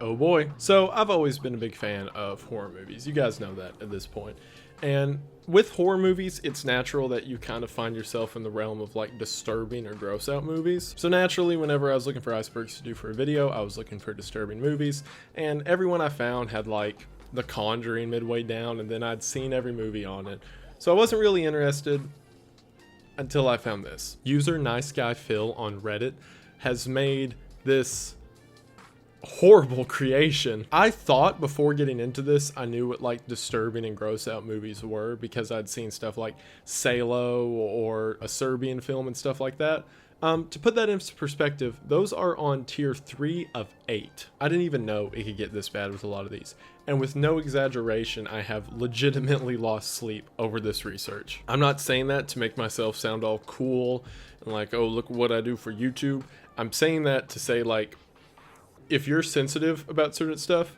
Oh boy. So I've always been a big fan of horror movies. You guys know that at this point. And with horror movies, it's natural that you kind of find yourself in the realm of like disturbing or gross out movies. So naturally, whenever I was looking for icebergs to do for a video, I was looking for disturbing movies. And everyone I found had like The Conjuring midway down, and then I'd seen every movie on it. So I wasn't really interested until I found this. User Nice Guy Phil on Reddit has made this horrible creation. I thought before getting into this I knew what like disturbing and gross out movies were because I'd seen stuff like Salo or a Serbian film and stuff like that. To put that into perspective, those are on tier 3 of 8. I didn't even know it could get this bad with a lot of these. And with no exaggeration, I have legitimately lost sleep over this research. I'm not saying that to make myself sound all cool and like, oh, look what I do for YouTube. I'm saying that to say like, if you're sensitive about certain stuff,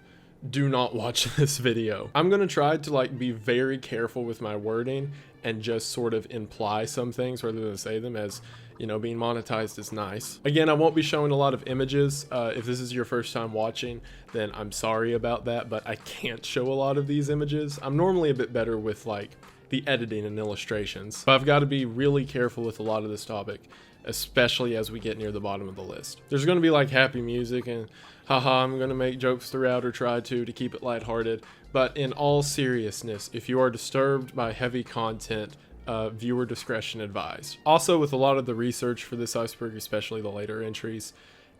do not watch this video. I'm gonna try to like be very careful with my wording and just sort of imply some things rather than say them, as you know, being monetized is nice. Again, I won't be showing a lot of images. If this is your first time watching, then I'm sorry about that, but I can't show a lot of these images. I'm normally a bit better with like the editing and illustrations, but I've got to be really careful with a lot of this topic, especially as we get near the bottom of the list. There's going to be like happy music and haha, I'm going to make jokes throughout or try to keep it lighthearted. But in all seriousness, if you are disturbed by heavy content, viewer discretion advised. Also, with a lot of the research for this iceberg, especially the later entries,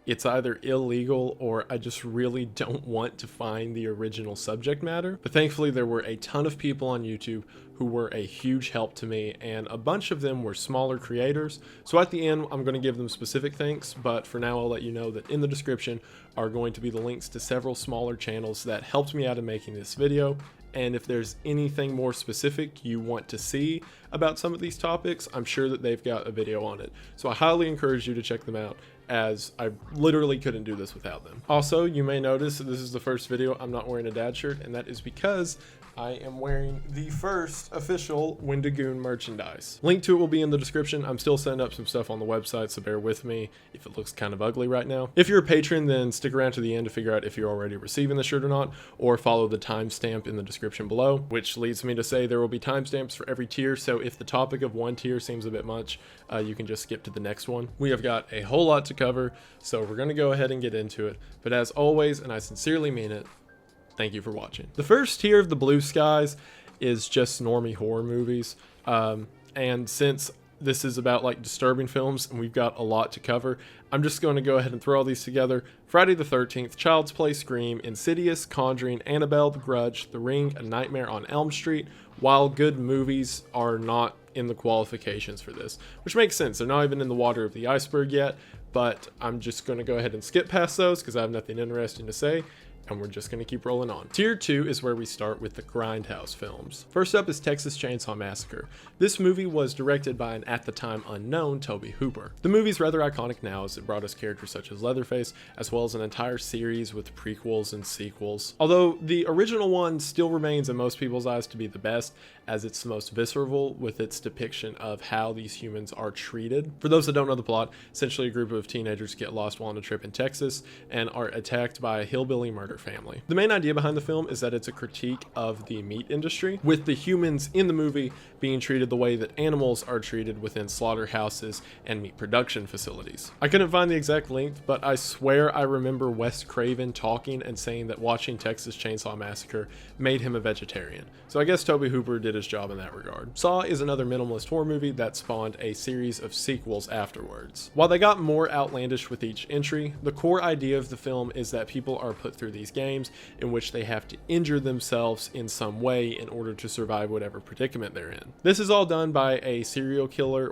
it's either illegal or I just really don't want to find the original subject matter. But thankfully there were a ton of people on YouTube who were a huge help to me, and a bunch of them were smaller creators. So at the end, I'm going to give them specific thanks, but for now I'll let you know that in the description are going to be the links to several smaller channels that helped me out in making this video. And if there's anything more specific you want to see about some of these topics, I'm sure that they've got a video on it. So I highly encourage you to check them out, as I literally couldn't do this without them. Also, you may notice that this is the first video I'm not wearing a dad shirt, and that is because I am wearing the first official Wendigoon merchandise. Link to it will be in the description. I'm still setting up some stuff on the website, so bear with me if it looks kind of ugly right now. If you're a patron, then stick around to the end to figure out if you're already receiving the shirt or not, or follow the timestamp in the description below, which leads me to say there will be timestamps for every tier, so if the topic of one tier seems a bit much, you can just skip to the next one. We have got a whole lot to cover, so we're going to go ahead and get into it. But as always, and I sincerely mean it, thank you for watching. The first tier of the blue skies is just normie horror movies. And since this is about like disturbing films and we've got a lot to cover, I'm just going to go ahead and throw all these together. Friday the 13th, Child's Play, Scream, Insidious, Conjuring, Annabelle, The Grudge, The Ring, A Nightmare on Elm Street. While good movies are not in the qualifications for this, which makes sense. They're not even in the water of the iceberg yet, but I'm just going to go ahead and skip past those because I have nothing interesting to say. And we're just going to keep rolling on. Tier 2 is where we start with the Grindhouse films. First up is Texas Chainsaw Massacre. This movie was directed by an at the time unknown Tobe Hooper. The movie's rather iconic now as it brought us characters such as Leatherface, as well as an entire series with prequels and sequels. Although the original one still remains in most people's eyes to be the best, as it's the most visceral with its depiction of how these humans are treated. For those that don't know the plot, essentially a group of teenagers get lost while on a trip in Texas and are attacked by a hillbilly murder family. The main idea behind the film is that it's a critique of the meat industry, with the humans in the movie being treated the way that animals are treated within slaughterhouses and meat production facilities. I couldn't find the exact length, but I swear I remember Wes Craven talking and saying that watching Texas Chainsaw Massacre made him a vegetarian. So I guess Tobe Hooper did his job in that regard. Saw is another minimalist horror movie that spawned a series of sequels afterwards. While they got more outlandish with each entry, the core idea of the film is that people are put through these games in which they have to injure themselves in some way in order to survive whatever predicament they're in. This is all done by a serial killer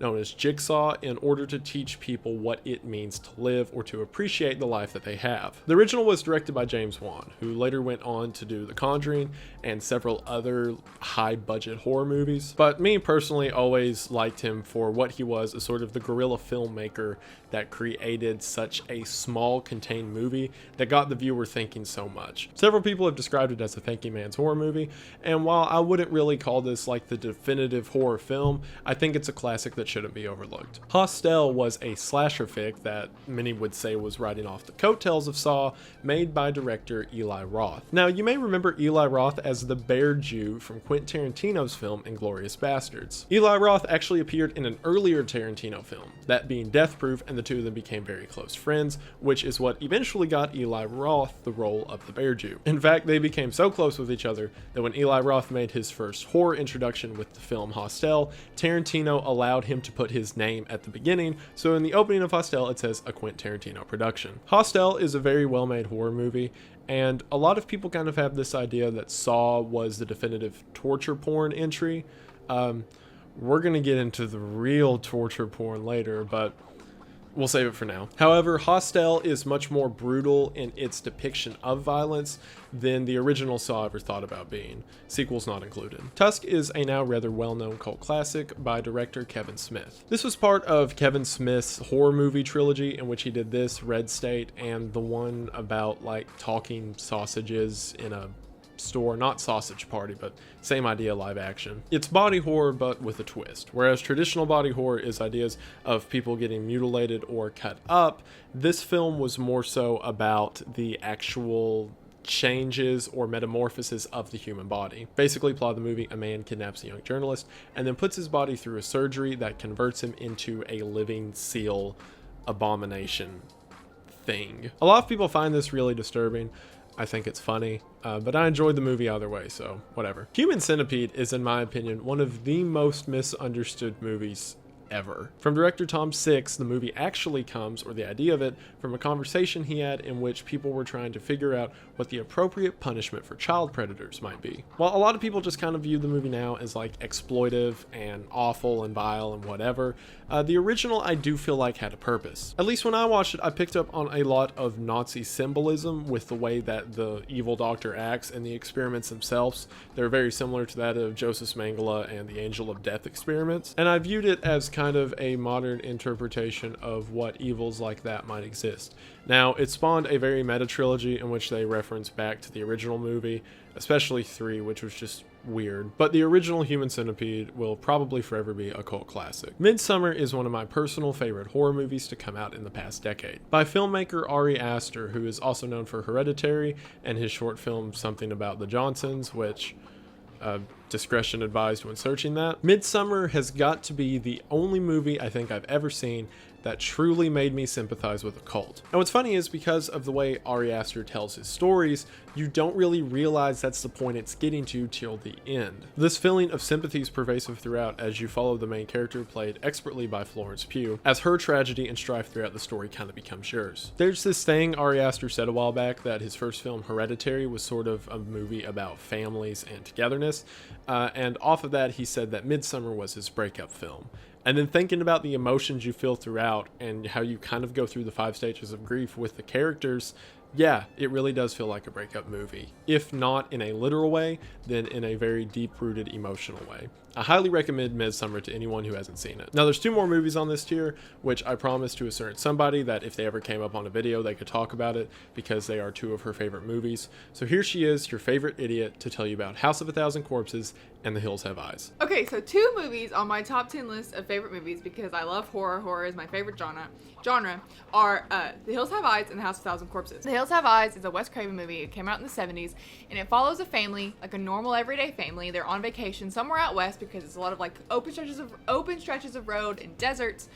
known as Jigsaw in order to teach people what it means to live or to appreciate the life that they have. The original was directed by James Wan, who later went on to do The Conjuring and several other high budget horror movies, but me personally always liked him for what he was, a sort of the guerrilla filmmaker that created such a small contained movie that got the viewer thinking so much. Several people have described it as a thinking man's horror movie, and while I wouldn't really call this like the definitive horror film, I think it's a classic that shouldn't be overlooked. Hostel was a slasher fic that many would say was riding off the coattails of Saw, made by director Eli Roth. Now, you may remember Eli Roth as the Bear Jew from Quentin Tarantino's film Inglourious Basterds. Eli Roth actually appeared in an earlier Tarantino film, that being Death Proof, and the two of them became very close friends, which is what eventually got Eli Roth the role of the Bear Jew. In fact, they became so close with each other that when Eli Roth made his first horror introduction with the film Hostel, Tarantino allowed him to put his name at the beginning, so in the opening of Hostel it says a Quentin Tarantino production. Hostel is a very well-made horror movie, and a lot of people kind of have this idea that Saw was the definitive torture porn entry. We're gonna get into the real torture porn later, but we'll save it for now. However, Hostel is much more brutal in its depiction of violence than the original Saw ever thought about being, sequels not included. Tusk is a now rather well-known cult classic by director Kevin Smith. This was part of Kevin Smith's horror movie trilogy, in which he did this, Red State, and the one about like talking sausages in a store, not Sausage Party, but same idea, live action. It's body horror but with a twist. Whereas traditional body horror is ideas of people getting mutilated or cut up, this film was more so about the actual changes or metamorphosis of the human body. Basically, plot of the movie, a man kidnaps a young journalist and then puts his body through a surgery that converts him into a living seal abomination thing. A lot of people find this really disturbing. I think it's funny, but I enjoyed the movie either way, so whatever. Human Centipede is, in my opinion, one of the most misunderstood movies ever. From director Tom Six, the movie actually comes, or the idea of it, from a conversation he had in which people were trying to figure out what the appropriate punishment for child predators might be. While a lot of people just kind of view the movie now as like exploitive and awful and vile and whatever, the original I do feel like had a purpose. At least when I watched it, I picked up on a lot of Nazi symbolism with the way that the evil doctor acts and the experiments themselves. They're very similar to that of Joseph Mengele and the Angel of Death experiments, and I viewed it as kind of a modern interpretation of what evils like that might exist. Now, it spawned a very meta trilogy in which they reference back to the original movie, especially 3, which was just weird, but the original Human Centipede will probably forever be a cult classic. Midsommar is one of my personal favorite horror movies to come out in the past decade. By filmmaker Ari Aster, who is also known for Hereditary and his short film Something About the Johnsons, which discretion advised when searching that. Midsommar has got to be the only movie I think I've ever seen that truly made me sympathize with a cult. And what's funny is because of the way Ari Aster tells his stories, you don't really realize that's the point it's getting to till the end. This feeling of sympathy is pervasive throughout as you follow the main character, played expertly by Florence Pugh, as her tragedy and strife throughout the story kind of becomes yours. There's this thing Ari Aster said a while back, that his first film, Hereditary, was sort of a movie about families and togetherness, and off of that he said that Midsommar was his breakup film. And then thinking about the emotions you feel throughout and how you kind of go through the 5 stages of grief with the characters, yeah, it really does feel like a breakup movie. If not in a literal way, then in a very deep-rooted emotional way. I highly recommend Midsommar to anyone who hasn't seen it. Now, there's 2 more movies on this tier, which I promised to a certain somebody that if they ever came up on a video, they could talk about it because they are 2 of her favorite movies. So here she is, your favorite idiot, to tell you about House of a Thousand Corpses and The Hills Have Eyes. Okay, so 2 movies on my top 10 list of favorite movies, because I love horror. Horror is my favorite genre are The Hills Have Eyes and The House of a Thousand Corpses. The Hills Have Eyes is a Wes Craven movie. It came out in the 70s, and it follows a family, like a normal everyday family. They're on vacation somewhere out west because it's a lot of like open stretches of road and deserts.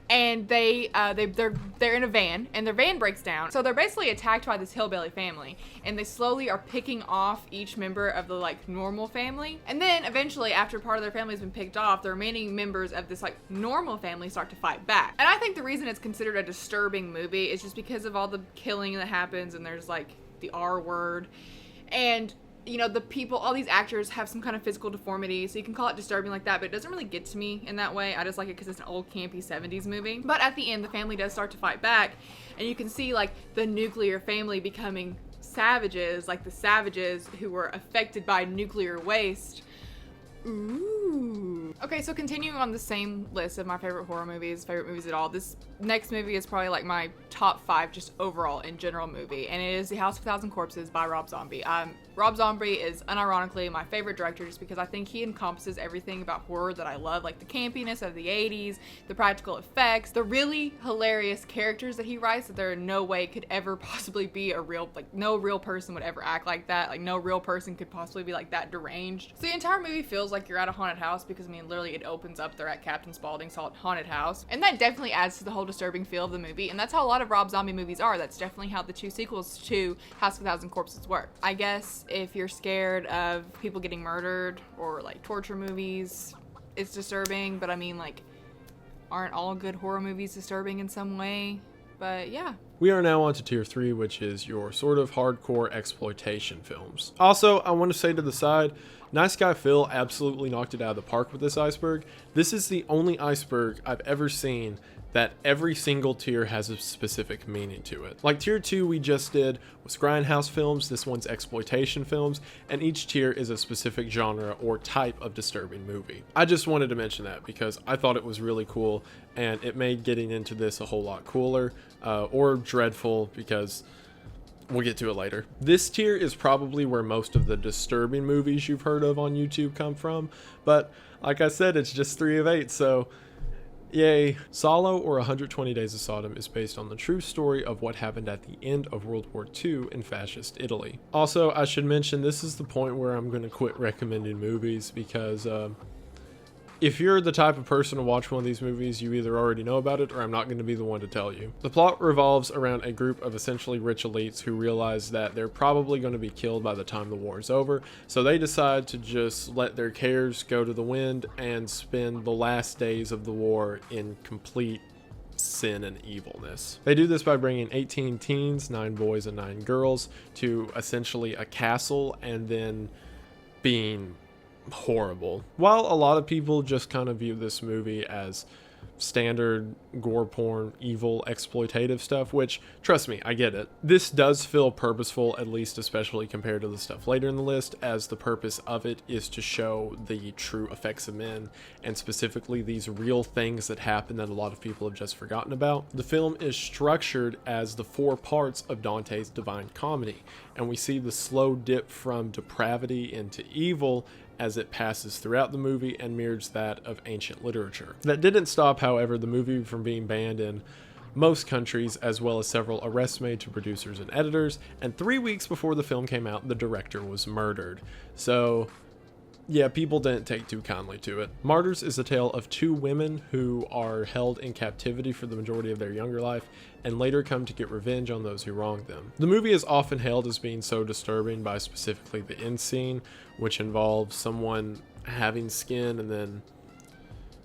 And they're in a van, and their van breaks down. So they're basically attacked by this hillbilly family, and they slowly are picking off each member of the like normal family. And then eventually, after part of their family has been picked off, the remaining members of this like normal family start to fight back. And I think the reason it's considered a disturbing movie is just because of all the killing that happens, and there's like the R word, and you know, the people, all these actors have some kind of physical deformity, so you can call it disturbing like that, but it doesn't really get to me in that way. I just like it because it's an old campy 70s movie. But at the end, the family does start to fight back, and you can see like the nuclear family becoming savages, like the savages who were affected by nuclear waste. Ooh. Okay, so continuing on the same list of my favorite horror movies, favorite movies at all, this next movie is probably like my top 5 just overall in general movie, and it is The House of a Thousand Corpses by Rob Zombie. Rob Zombie is unironically my favorite director just because I think he encompasses everything about horror that I love, like the campiness of the 80s, the practical effects, the really hilarious characters that he writes that there no way could ever possibly be a real, like no real person would ever act like that, like no real person could possibly be like that deranged. So the entire movie feels like you're at a haunted house because, I mean, literally it opens up, they're at Captain Spaulding's haunted house, and that definitely adds to the whole disturbing feel of the movie, and that's how a lot of Rob Zombie movies are. That's definitely how the 2 sequels to House of a Thousand Corpses work. I guess if you're scared of people getting murdered or like torture movies, it's disturbing, but I mean, like, aren't all good horror movies disturbing in some way? But yeah. We are now on to tier 3, which is your sort of hardcore exploitation films. Also, I want to say to the side, Nice Guy Phil absolutely knocked it out of the park with this Iceberg. This is the only Iceberg I've ever seen that every single tier has a specific meaning to it. Like tier 2 we just did was Grindhouse films, this one's exploitation films, and each tier is a specific genre or type of disturbing movie. I just wanted to mention that because I thought it was really cool, and it made getting into this a whole lot cooler, or dreadful, because we'll get to it later. This tier is probably where most of the disturbing movies you've heard of on YouTube come from, but like I said, it's just 3 of 8, so yay. Solo, or 120 Days of Sodom, is based on the true story of what happened at the end of World War II in fascist Italy. Also, I should mention, this is the point where I'm going to quit recommending movies because if you're the type of person to watch one of these movies, you either already know about it or I'm not going to be the one to tell you. The plot revolves around a group of essentially rich elites who realize that they're probably going to be killed by the time the war is over, so they decide to just let their cares go to the wind and spend the last days of the war in complete sin and evilness. They do this by bringing 18 teens, 9 boys and 9 girls, to essentially a castle and then being horrible. While a lot of people just kind of view this movie as standard gore porn, evil, exploitative stuff, which, trust me, I get it. This does feel purposeful, at least especially compared to the stuff later in the list, as the purpose of it is to show the true effects of men, and specifically these real things that happen that a lot of people have just forgotten about. The film is structured as the 4 parts of Dante's Divine Comedy, and we see the slow dip from depravity into evil as it passes throughout the movie and mirrors that of ancient literature. That didn't stop, however, the movie from being banned in most countries, as well as several arrests made to producers and editors, and 3 weeks before the film came out, the director was murdered. So yeah, people didn't take too kindly to it. Martyrs is a tale of 2 women who are held in captivity for the majority of their younger life and later come to get revenge on those who wronged them. The movie is often hailed as being so disturbing by specifically the end scene, which involves someone having skin and then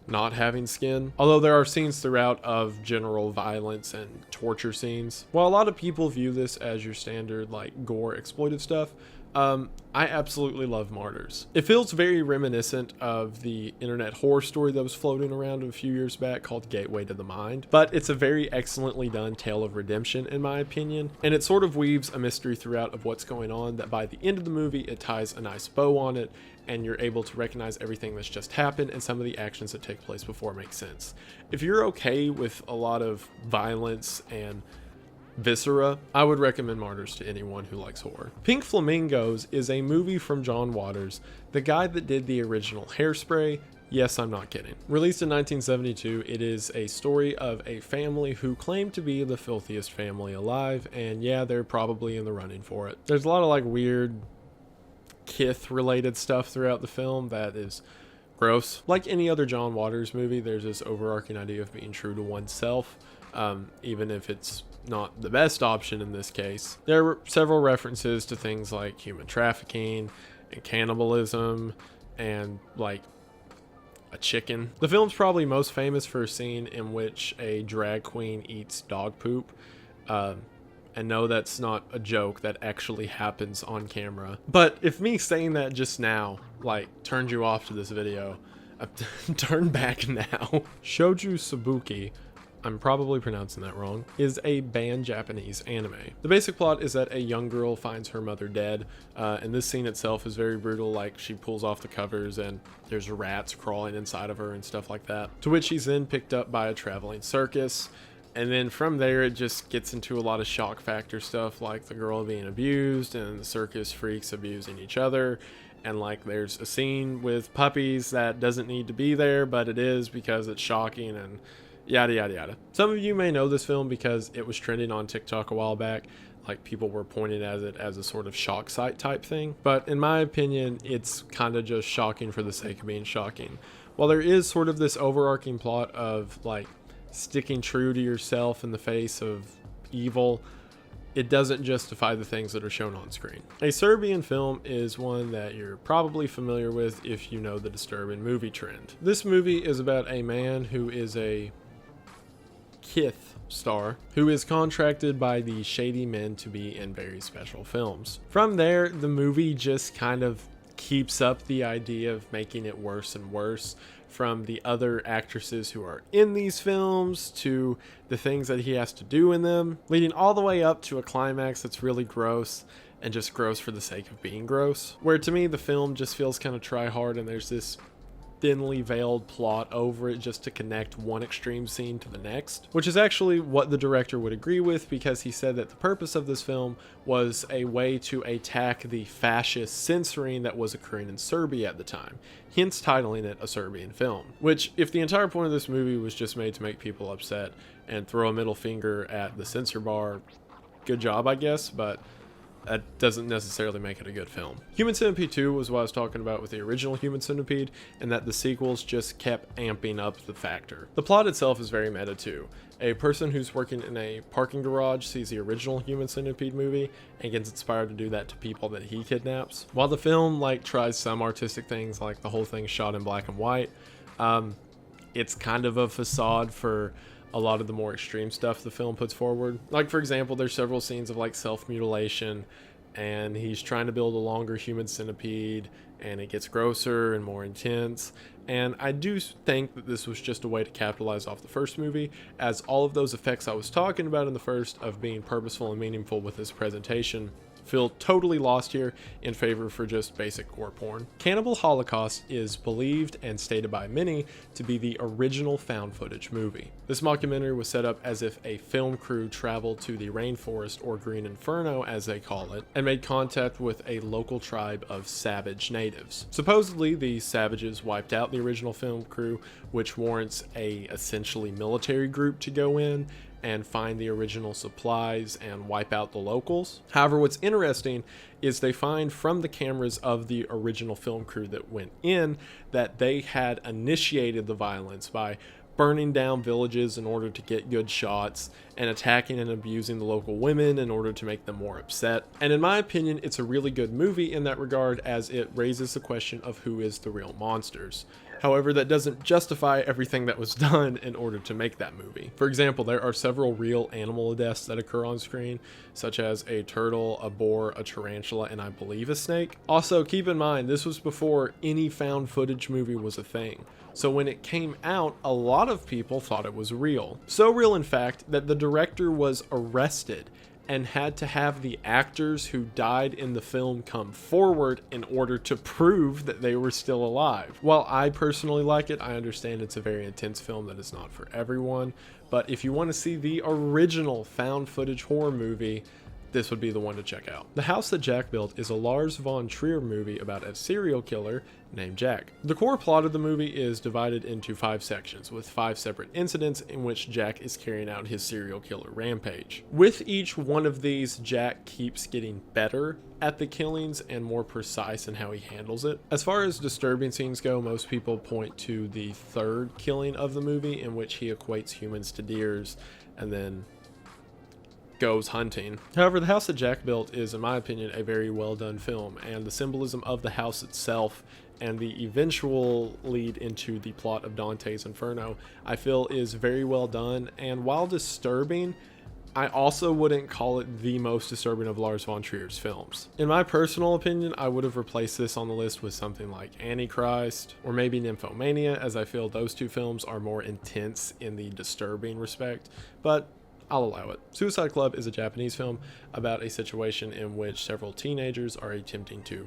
not having skin, although there are scenes throughout of general violence and torture scenes. While a lot of people view this as your standard like gore exploitive stuff, I absolutely love Martyrs. It feels very reminiscent of the internet horror story that was floating around a few years back called Gateway to the Mind, but it's a very excellently done tale of redemption in my opinion, and it sort of weaves a mystery throughout of what's going on that by the end of the movie it ties a nice bow on it, and you're able to recognize everything that's just happened and some of the actions that take place before make sense. If you're okay with a lot of violence and viscera, I would recommend Martyrs to anyone who likes horror. Pink Flamingos is a movie from John Waters, the guy that did the original Hairspray. Yes, I'm not kidding. Released in 1972, it is a story of a family who claim to be the filthiest family alive, and yeah, they're probably in the running for it. There's a lot of like weird Kith related stuff throughout the film that is gross. Like any other John Waters movie, there's this overarching idea of being true to oneself, even if it's not the best option in this case. There were several references to things like human trafficking and cannibalism and like a chicken. The film's probably most famous for a scene in which a drag queen eats dog poop. And no, that's not a joke, that actually happens on camera. But if me saying that just now like turned you off to this video, turn back now. Shouju Sabuki, I'm probably pronouncing that wrong, is a banned Japanese anime. The basic plot is that a young girl finds her mother dead, and this scene itself is very brutal. Like, she pulls off the covers and there's rats crawling inside of her and stuff like that, to which she's then picked up by a traveling circus. And then from there, it just gets into a lot of shock factor stuff, like the girl being abused and the circus freaks abusing each other. And like, there's a scene with puppies that doesn't need to be there, but it is because it's shocking and yada yada yada. Some of you may know this film because it was trending on TikTok a while back. Like, people were pointing at it as a sort of shock site type thing. But in my opinion, it's kind of just shocking for the sake of being shocking. While there is sort of this overarching plot of like sticking true to yourself in the face of evil, it doesn't justify the things that are shown on screen. A Serbian film is one that you're probably familiar with if you know the disturbing movie trend. This movie is about a man who is a Kith star who is contracted by the shady men to be in very special films. From there, the movie just kind of keeps up the idea of making it worse and worse, from the other actresses who are in these films to the things that he has to do in them, leading all the way up to a climax that's really gross and just gross for the sake of being gross. Where to me, the film just feels kind of try hard, and there's this thinly veiled plot over it just to connect one extreme scene to the next, which is actually what the director would agree with, because he said that the purpose of this film was a way to attack the fascist censoring that was occurring in Serbia at the time, hence titling it a Serbian film. Which, if the entire point of this movie was just made to make people upset and throw a middle finger at the censor bar, good job, I guess, but that doesn't necessarily make it a good film. Human Centipede 2 was what I was talking about with the original Human Centipede, and that the sequels just kept amping up the factor. The plot itself is very meta too. A person who's working in a parking garage sees the original Human Centipede movie and gets inspired to do that to people that he kidnaps. While the film tries some artistic things, like the whole thing shot in black and white, it's kind of a facade for a lot of the more extreme stuff the film puts forward. Like, for example, there's several scenes of self-mutilation, and he's trying to build a longer human centipede, and it gets grosser and more intense. And I do think that this was just a way to capitalize off the first movie, as all of those effects I was talking about in the first of being purposeful and meaningful with this presentation feel totally lost here in favor for just basic gore porn. Cannibal Holocaust is believed and stated by many to be the original found footage movie. This mockumentary was set up as if a film crew traveled to the rainforest, or Green Inferno as they call it, and made contact with a local tribe of savage natives. Supposedly, these savages wiped out the original film crew, which warrants a essentially military group to go in and find the original supplies and wipe out the locals. However, what's interesting is they find from the cameras of the original film crew that went in that they had initiated the violence by burning down villages in order to get good shots and attacking and abusing the local women in order to make them more upset. And in my opinion, it's a really good movie in that regard, as it raises the question of who is the real monsters. However, that doesn't justify everything that was done in order to make that movie. For example, there are several real animal deaths that occur on screen, such as a turtle, a boar, a tarantula, and I believe a snake. Also, keep in mind, this was before any found footage movie was a thing. So when it came out, a lot of people thought it was real. So real, in fact, that the director was arrested and had to have the actors who died in the film come forward in order to prove that they were still alive. While I personally like it, I understand it's a very intense film that is not for everyone, but if you want to see the original found footage horror movie, this would be the one to check out. The House That Jack Built is a Lars von Trier movie about a serial killer named Jack. The core plot of the movie is divided into 5 sections, with 5 separate incidents in which Jack is carrying out his serial killer rampage. With each one of these, Jack keeps getting better at the killings and more precise in how he handles it. As far as disturbing scenes go, most people point to the 3rd killing of the movie, in which he equates humans to deers and then goes hunting. However, The House That Jack Built is, in my opinion, a very well done film, and the symbolism of the house itself and the eventual lead into the plot of Dante's Inferno, I feel is very well done. And while disturbing, I also wouldn't call it the most disturbing of Lars von Trier's films. In my personal opinion, I would have replaced this on the list with something like Antichrist or maybe Nymphomania, as I feel those two films are more intense in the disturbing respect, but I'll allow it. Suicide Club is a Japanese film about a situation in which several teenagers are attempting to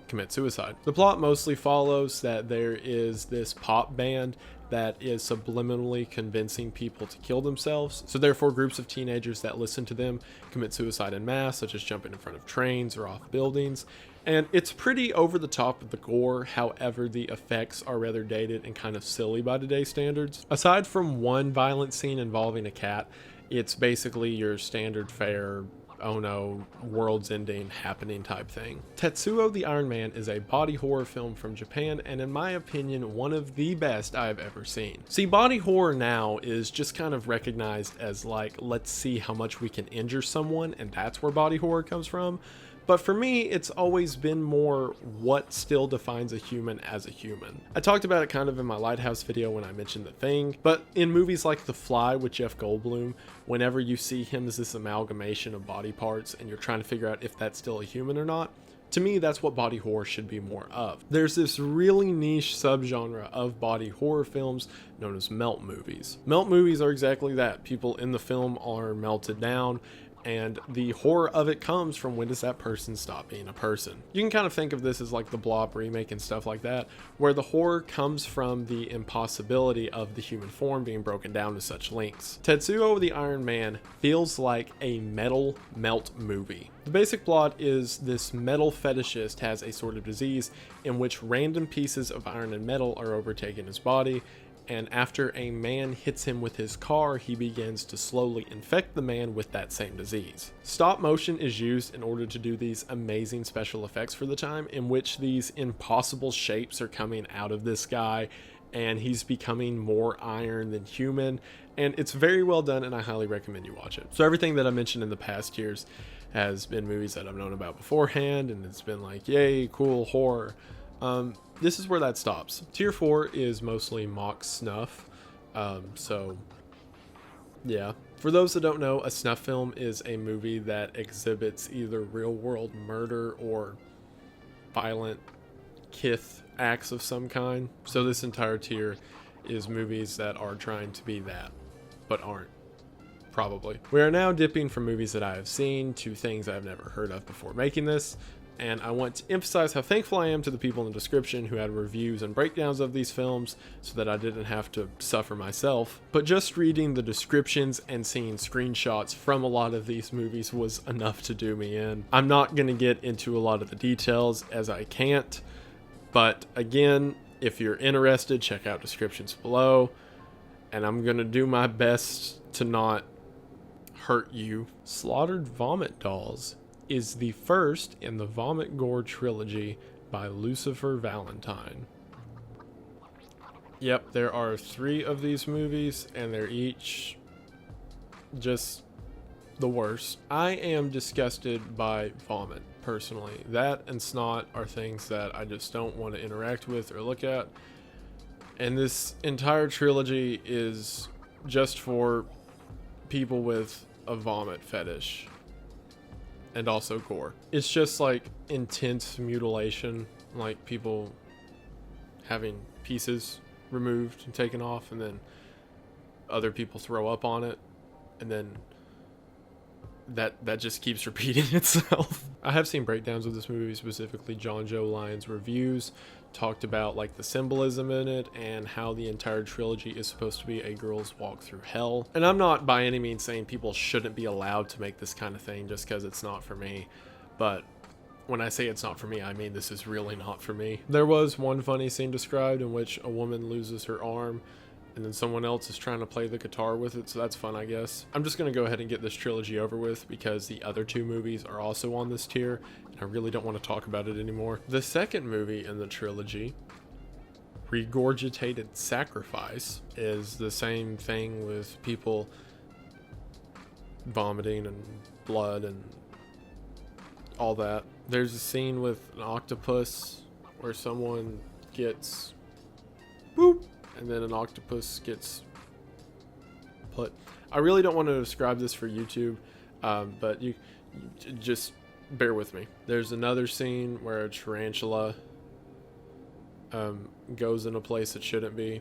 commit suicide. The plot mostly follows that there is this pop band that is subliminally convincing people to kill themselves. So therefore, groups of teenagers that listen to them commit suicide en masse, such as jumping in front of trains or off buildings. And it's pretty over the top with the gore, however the effects are rather dated and kind of silly by today's standards. Aside from one violent scene involving a cat, it's basically your standard fare, oh no, world's ending happening type thing. Tetsuo the Iron Man is a body horror film from Japan, and in my opinion, one of the best I've ever seen. See, body horror now is just kind of recognized as like, let's see how much we can injure someone, and that's where body horror comes from. But for me, it's always been more what still defines a human as a human. I talked about it kind of in my Lighthouse video when I mentioned The Thing, but in movies like The Fly with Jeff Goldblum, whenever you see him as this amalgamation of body parts and you're trying to figure out if that's still a human or not, to me, that's what body horror should be more of. There's this really niche subgenre of body horror films known as melt movies. Melt movies are exactly that. People in the film are melted down, and the horror of it comes from when does that person stop being a person. You can kind of think of this as like the Blob remake and stuff like that, where the horror comes from the impossibility of the human form being broken down to such lengths. Tetsuo the Iron Man feels like a metal melt movie. The basic plot is this metal fetishist has a sort of disease in which random pieces of iron and metal are overtaking his body, and after a man hits him with his car, he begins to slowly infect the man with that same disease. Stop motion is used in order to do these amazing special effects for the time, in which these impossible shapes are coming out of this guy, and he's becoming more iron than human, and it's very well done, and I highly recommend you watch it. So everything that I mentioned in the past years has been movies that I've known about beforehand, and it's been like, yay, cool, horror. This is where that stops. Tier 4 is mostly mock snuff. So yeah. For those that don't know, a snuff film is a movie that exhibits either real world murder or violent Kith acts of some kind. So this entire tier is movies that are trying to be that, but aren't. Probably. We are now dipping from movies that I have seen to things I've never heard of before making this, and I want to emphasize how thankful I am to the people in the description who had reviews and breakdowns of these films so that I didn't have to suffer myself. But just reading the descriptions and seeing screenshots from a lot of these movies was enough to do me in. I'm not going to get into a lot of the details as I can't, but again, if you're interested, check out descriptions below, and I'm going to do my best to not hurt you. Slaughtered Vomit Dolls is the first in the Vomit Gore trilogy by Lucifer Valentine. Yep, there are 3 of these movies, and they're each just the worst. I am disgusted by vomit, personally. That and snot are things that I just don't want to interact with or look at. And this entire trilogy is just for people with a vomit fetish. And also gore. It's just like intense mutilation, like people having pieces removed and taken off, and then other people throw up on it, and then that just keeps repeating itself. I have seen breakdowns of this movie, specifically John Joe Lyons reviews, talked about like the symbolism in it and how the entire trilogy is supposed to be a girl's walk through hell. And I'm not by any means saying people shouldn't be allowed to make this kind of thing just because it's not for me, but when I say it's not for me, I mean this is really not for me. There was one funny scene described in which a woman loses her arm and then someone else is trying to play the guitar with it, so that's fun, I guess. I'm just going to go ahead and get this trilogy over with because the other 2 movies are also on this tier, and I really don't want to talk about it anymore. The second movie in the trilogy, Regurgitated Sacrifice, is the same thing with people vomiting and blood and all that. There's a scene with an octopus where someone gets boop, and then an octopus gets output. I really don't want to describe this for YouTube, but you just bear with me. There's another scene where a tarantula goes in a place it shouldn't be.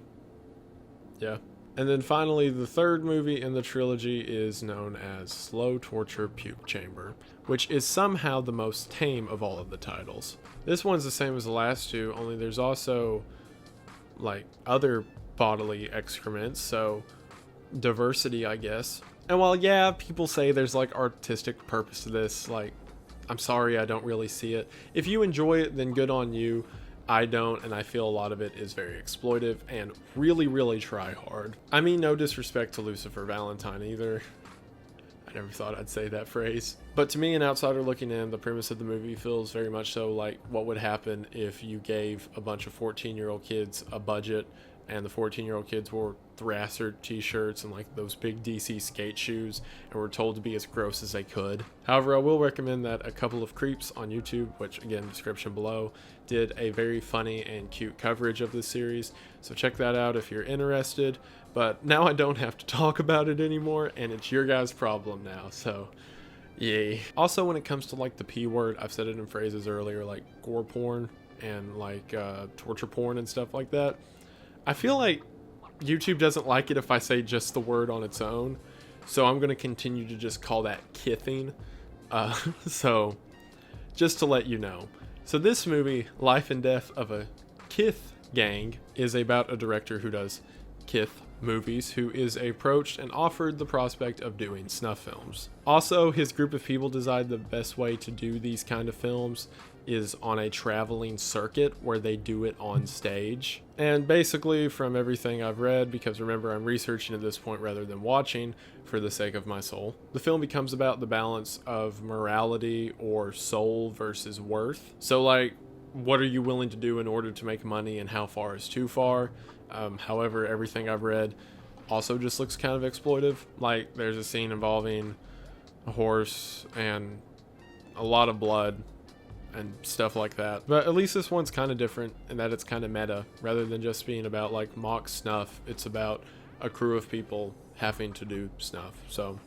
Yeah. And then finally, the third movie in the trilogy is known as Slow Torture Puke Chamber, which is somehow the most tame of all of the titles. This one's the same as the last two, only there's also like other bodily excrements, so diversity, I guess. And while yeah, people say there's like artistic purpose to this, like I'm sorry, I don't really see it. If you enjoy it, then good on you. I don't, and I feel a lot of it is very exploitive and really, really try hard. I mean, no disrespect to Lucifer Valentine either. I never thought I'd say that phrase. But to me, an outsider looking in, the premise of the movie feels very much so like what would happen if you gave a bunch of 14-year-old kids a budget and the 14-year-old kids wore Thrasher t-shirts and like those big DC skate shoes and were told to be as gross as they could. However, I will recommend that a couple of creeps on YouTube, which again, description below, did a very funny and cute coverage of this series. So check that out if you're interested. But now I don't have to talk about it anymore, and it's your guys' problem now, so yay. Also, when it comes to like the P word, I've said it in phrases earlier, like gore porn and like torture porn and stuff like that. I feel like YouTube doesn't like it if I say just the word on its own, so I'm going to continue to just call that kithing. So just to let you know. So this movie, Life and Death of a Kith Gang, is about a director who does Kith movies who is approached and offered the prospect of doing snuff films. Also, his group of people decide the best way to do these kind of films is on a traveling circuit where they do it on stage. And basically, from everything I've read, because remember I'm researching at this point rather than watching for the sake of my soul, the film becomes about the balance of morality or soul versus worth. So like, what are you willing to do in order to make money and how far is too far? However, everything I've read also just looks kind of exploitive. Like there's a scene involving a horse and a lot of blood and stuff like that. But at least this one's kind of different in that it's kind of meta. Rather than just being about like mock snuff, it's about a crew of people having to do snuff. So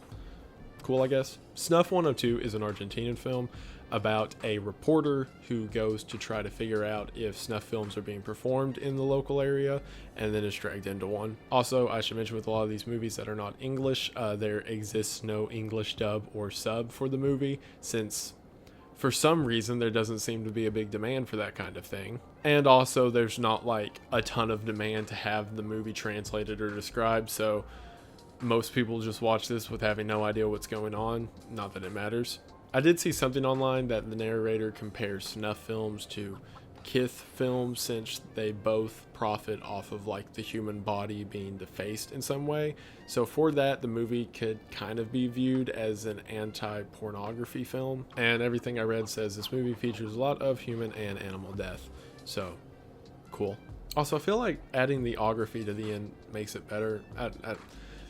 cool, I guess. Snuff 102 is an Argentinian film about a reporter who goes to try to figure out if snuff films are being performed in the local area and then is dragged into one. Also, I should mention with a lot of these movies that are not English, there exists no English dub or sub for the movie, since for some reason there doesn't seem to be a big demand for that kind of thing. And also there's not like a ton of demand to have the movie translated or described, so most people just watch this with having no idea what's going on. Not that it matters. I did see something online that the narrator compares snuff films to Kith films since they both profit off of like the human body being defaced in some way. So for that, the movie could kind of be viewed as an anti-pornography film. And everything I read says this movie features a lot of human and animal death. So cool. Also, I feel like adding the ography to the end makes it better.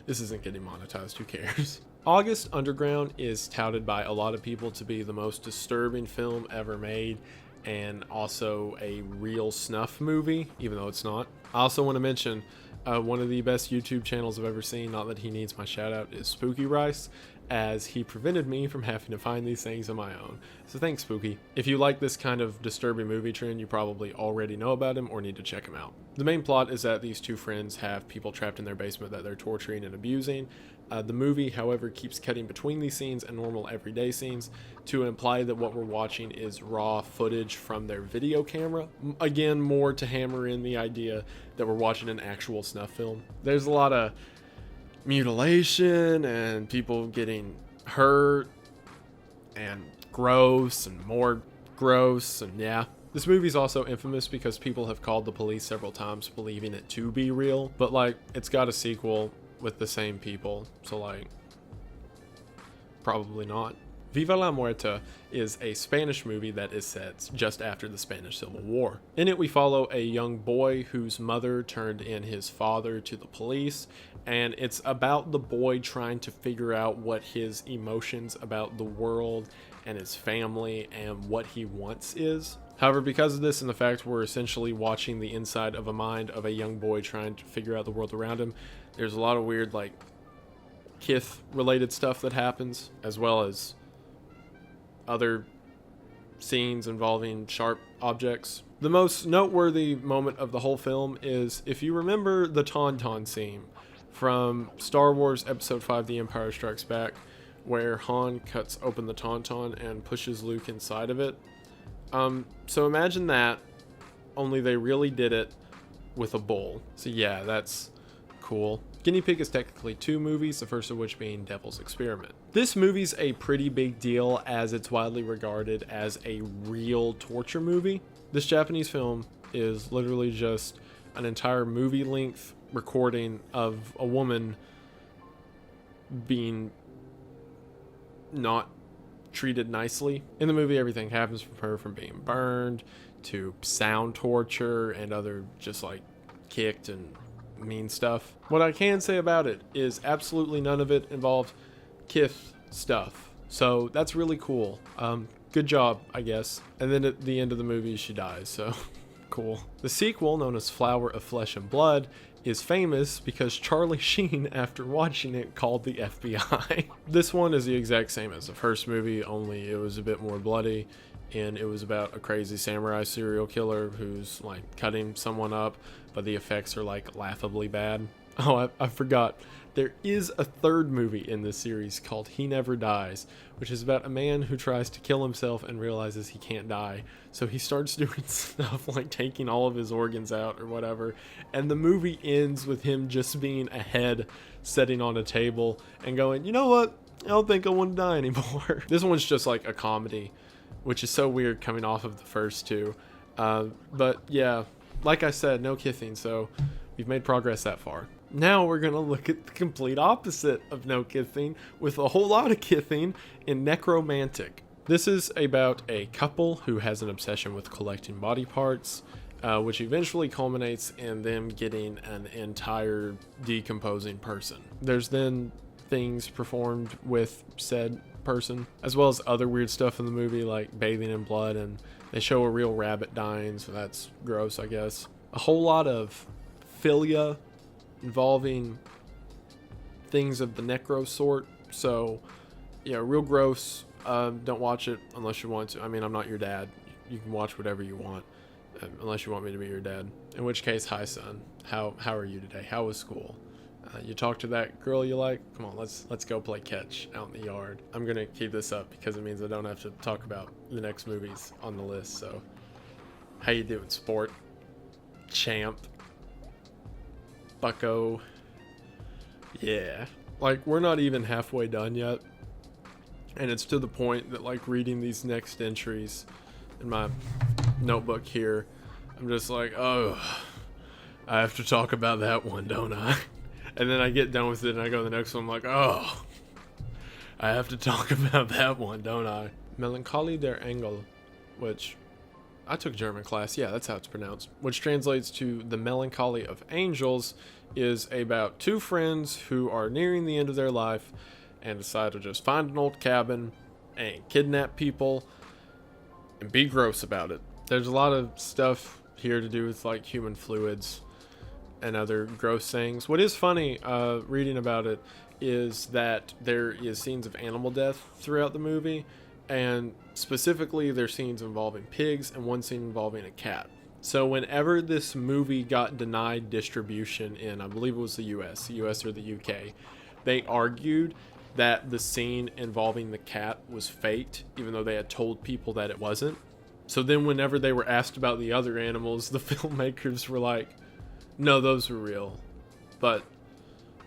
This isn't getting monetized, who cares? August Underground is touted by a lot of people to be the most disturbing film ever made, and also a real snuff movie, even though it's not. I also want to mention one of the best YouTube channels I've ever seen, not that he needs my shout out, is Spooky Rice, as he prevented me from having to find these things on my own. So thanks, Spooky. If you like this kind of disturbing movie trend, you probably already know about him or need to check him out. The main plot is that these two friends have people trapped in their basement that they're torturing and abusing. The movie, however, keeps cutting between these scenes and normal everyday scenes to imply that what we're watching is raw footage from their video camera. Again, more to hammer in the idea that we're watching an actual snuff film. There's a lot of mutilation and people getting hurt and gross and more gross, and yeah. This movie's also infamous because people have called the police several times believing it to be real, but like, it's got a sequel with the same people, so like, probably not. Viva la Muerta is a Spanish movie that is set just after the Spanish Civil War. In it, we follow a young boy whose mother turned in his father to the police, and it's about the boy trying to figure out what his emotions about the world and his family and what he wants is. However, because of this and the fact we're essentially watching the inside of a mind of a young boy trying to figure out the world around him, there's a lot of weird like Kith related stuff that happens, as well as other scenes involving sharp objects. The most noteworthy moment of the whole film is, if you remember the Tauntaun scene from Star Wars Episode 5 The Empire Strikes Back, where Han cuts open the Tauntaun and pushes Luke inside of it. So imagine that, only they really did it with a bull. So yeah, that's cool. Guinea Pig is technically 2 movies, the first of which being Devil's Experiment. This movie's a pretty big deal as it's widely regarded as a real torture movie. This Japanese film is literally just an entire movie-length recording of a woman being not treated nicely. In the movie, everything happens from her, from being burned to sound torture and other just like kicked and mean stuff. What I can say about it is absolutely none of it involved Kith stuff. So that's really cool. Good job, I guess. And then at the end of the movie, she dies, so cool. The sequel, known as Flower of Flesh and Blood, is famous because Charlie Sheen, after watching it, called the FBI. This one is the exact same as the first movie, only it was a bit more bloody, and it was about a crazy samurai serial killer who's like cutting someone up, but the effects are like laughably bad. Oh, I forgot. There is a third movie in this series called He Never Dies, which is about a man who tries to kill himself and realizes he can't die. So he starts doing stuff like taking all of his organs out or whatever. And the movie ends with him just being a head sitting on a table and going, you know what? I don't think I want to die anymore. This one's just like a comedy, which is so weird coming off of the first two. But yeah, like I said, no kithing, so we've made progress that far. Now we're going to look at the complete opposite of no kithing, with a whole lot of kithing in Necromantic. This is about a couple who has an obsession with collecting body parts, which eventually culminates in them getting an entire decomposing person. There's then things performed with said person, as well as other weird stuff in the movie like bathing in blood, and they show a real rabbit dying, so that's gross, I guess. A whole lot of philia involving things of the necro sort, so yeah, real gross. Don't watch it unless you want to. I mean, I'm not your dad. You can watch whatever you want, unless you want me to be your dad, in which case, hi son, how are you today? How was school? You talk to that girl you like? Come on, let's go play catch out in the yard. I'm gonna keep this up because it means I don't have to talk about the next movies on the list. So how you doing, sport? Champ? Bucko? Yeah. Like, we're not even halfway done yet, and it's to the point that, like, reading these next entries in my notebook here, I'm just like, oh, I have to talk about that one, don't I? And then I get done with it and I go to the next one, I'm like, oh, I have to talk about that one, don't I? Melancholie der Engel, which I took German class, yeah, that's how it's pronounced, which translates to The Melancholy of Angels, is about 2 friends who are nearing the end of their life and decide to just find an old cabin and kidnap people and be gross about it. There's a lot of stuff here to do with like human fluids and other gross things. What is funny reading about it is that there is scenes of animal death throughout the movie, and specifically there's scenes involving pigs and one scene involving a cat. So whenever this movie got denied distribution in, I believe it was the US or the UK, they argued that the scene involving the cat was faked, even though they had told people that it wasn't. So then whenever they were asked about the other animals, the filmmakers were like, no, those were real, but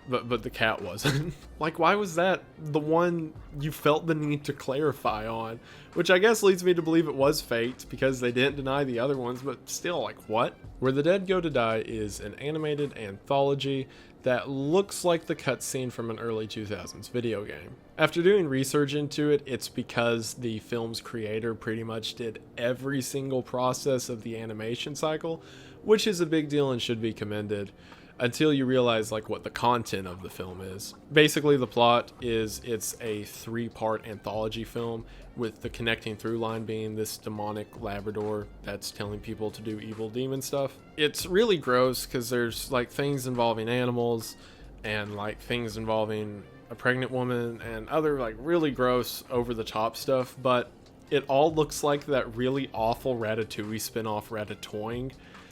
the cat wasn't. Like, why was that the one you felt the need to clarify on? Which I guess leads me to believe it was faked because they didn't deny the other ones, but still, like, what? Where the Dead Go to Die is an animated anthology that looks like the cutscene from an early 2000s video game. After doing research into it, it's because the film's creator pretty much did every single process of the animation cycle, which is a big deal and should be commended, until you realize like what the content of the film is. Basically, the plot is it's a 3-part anthology film, with the connecting through line being this demonic Labrador that's telling people to do evil demon stuff. It's really gross because there's like things involving animals and like things involving a pregnant woman and other like really gross over the top stuff, but it all looks like that really awful Ratatouille spinoff Ratatouille.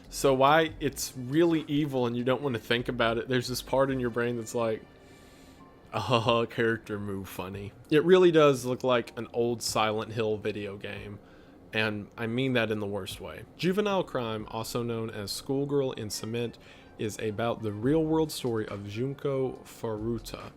So why it's really evil and you don't want to think about it, there's this part in your brain that's like, character move funny. It really does look like an old Silent Hill video game, and I mean that in the worst way. Juvenile Crime, also known as Schoolgirl in Cement, is about the real-world story of Junko Furuta.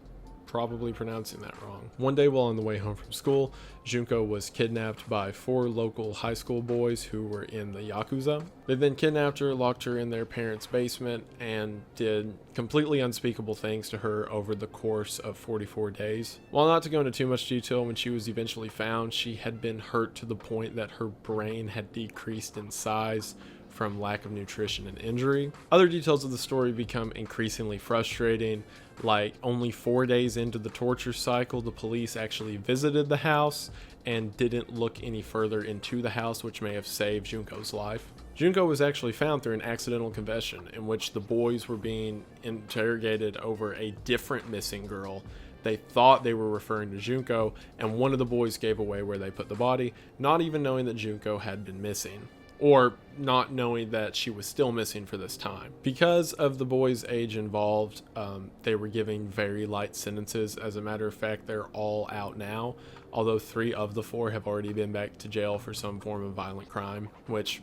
Probably pronouncing that wrong. One day while on the way home from school, Junko was kidnapped by 4 local high school boys who were in the Yakuza. They then kidnapped her, locked her in their parents' basement, and did completely unspeakable things to her over the course of 44 days. While not to go into too much detail, when she was eventually found, she had been hurt to the point that her brain had decreased in size from lack of nutrition and injury. Other details of the story become increasingly frustrating, like only 4 days into the torture cycle, the police actually visited the house and didn't look any further into the house, which may have saved Junko's life. Junko was actually found through an accidental confession in which the boys were being interrogated over a different missing girl. They thought they were referring to Junko, and one of the boys gave away where they put the body, not even knowing that Junko had been missing, or not knowing that she was still missing for this time. Because of the boys' age involved, they were giving very light sentences. As a matter of fact, they're all out now, although 3 of the 4 have already been back to jail for some form of violent crime, which,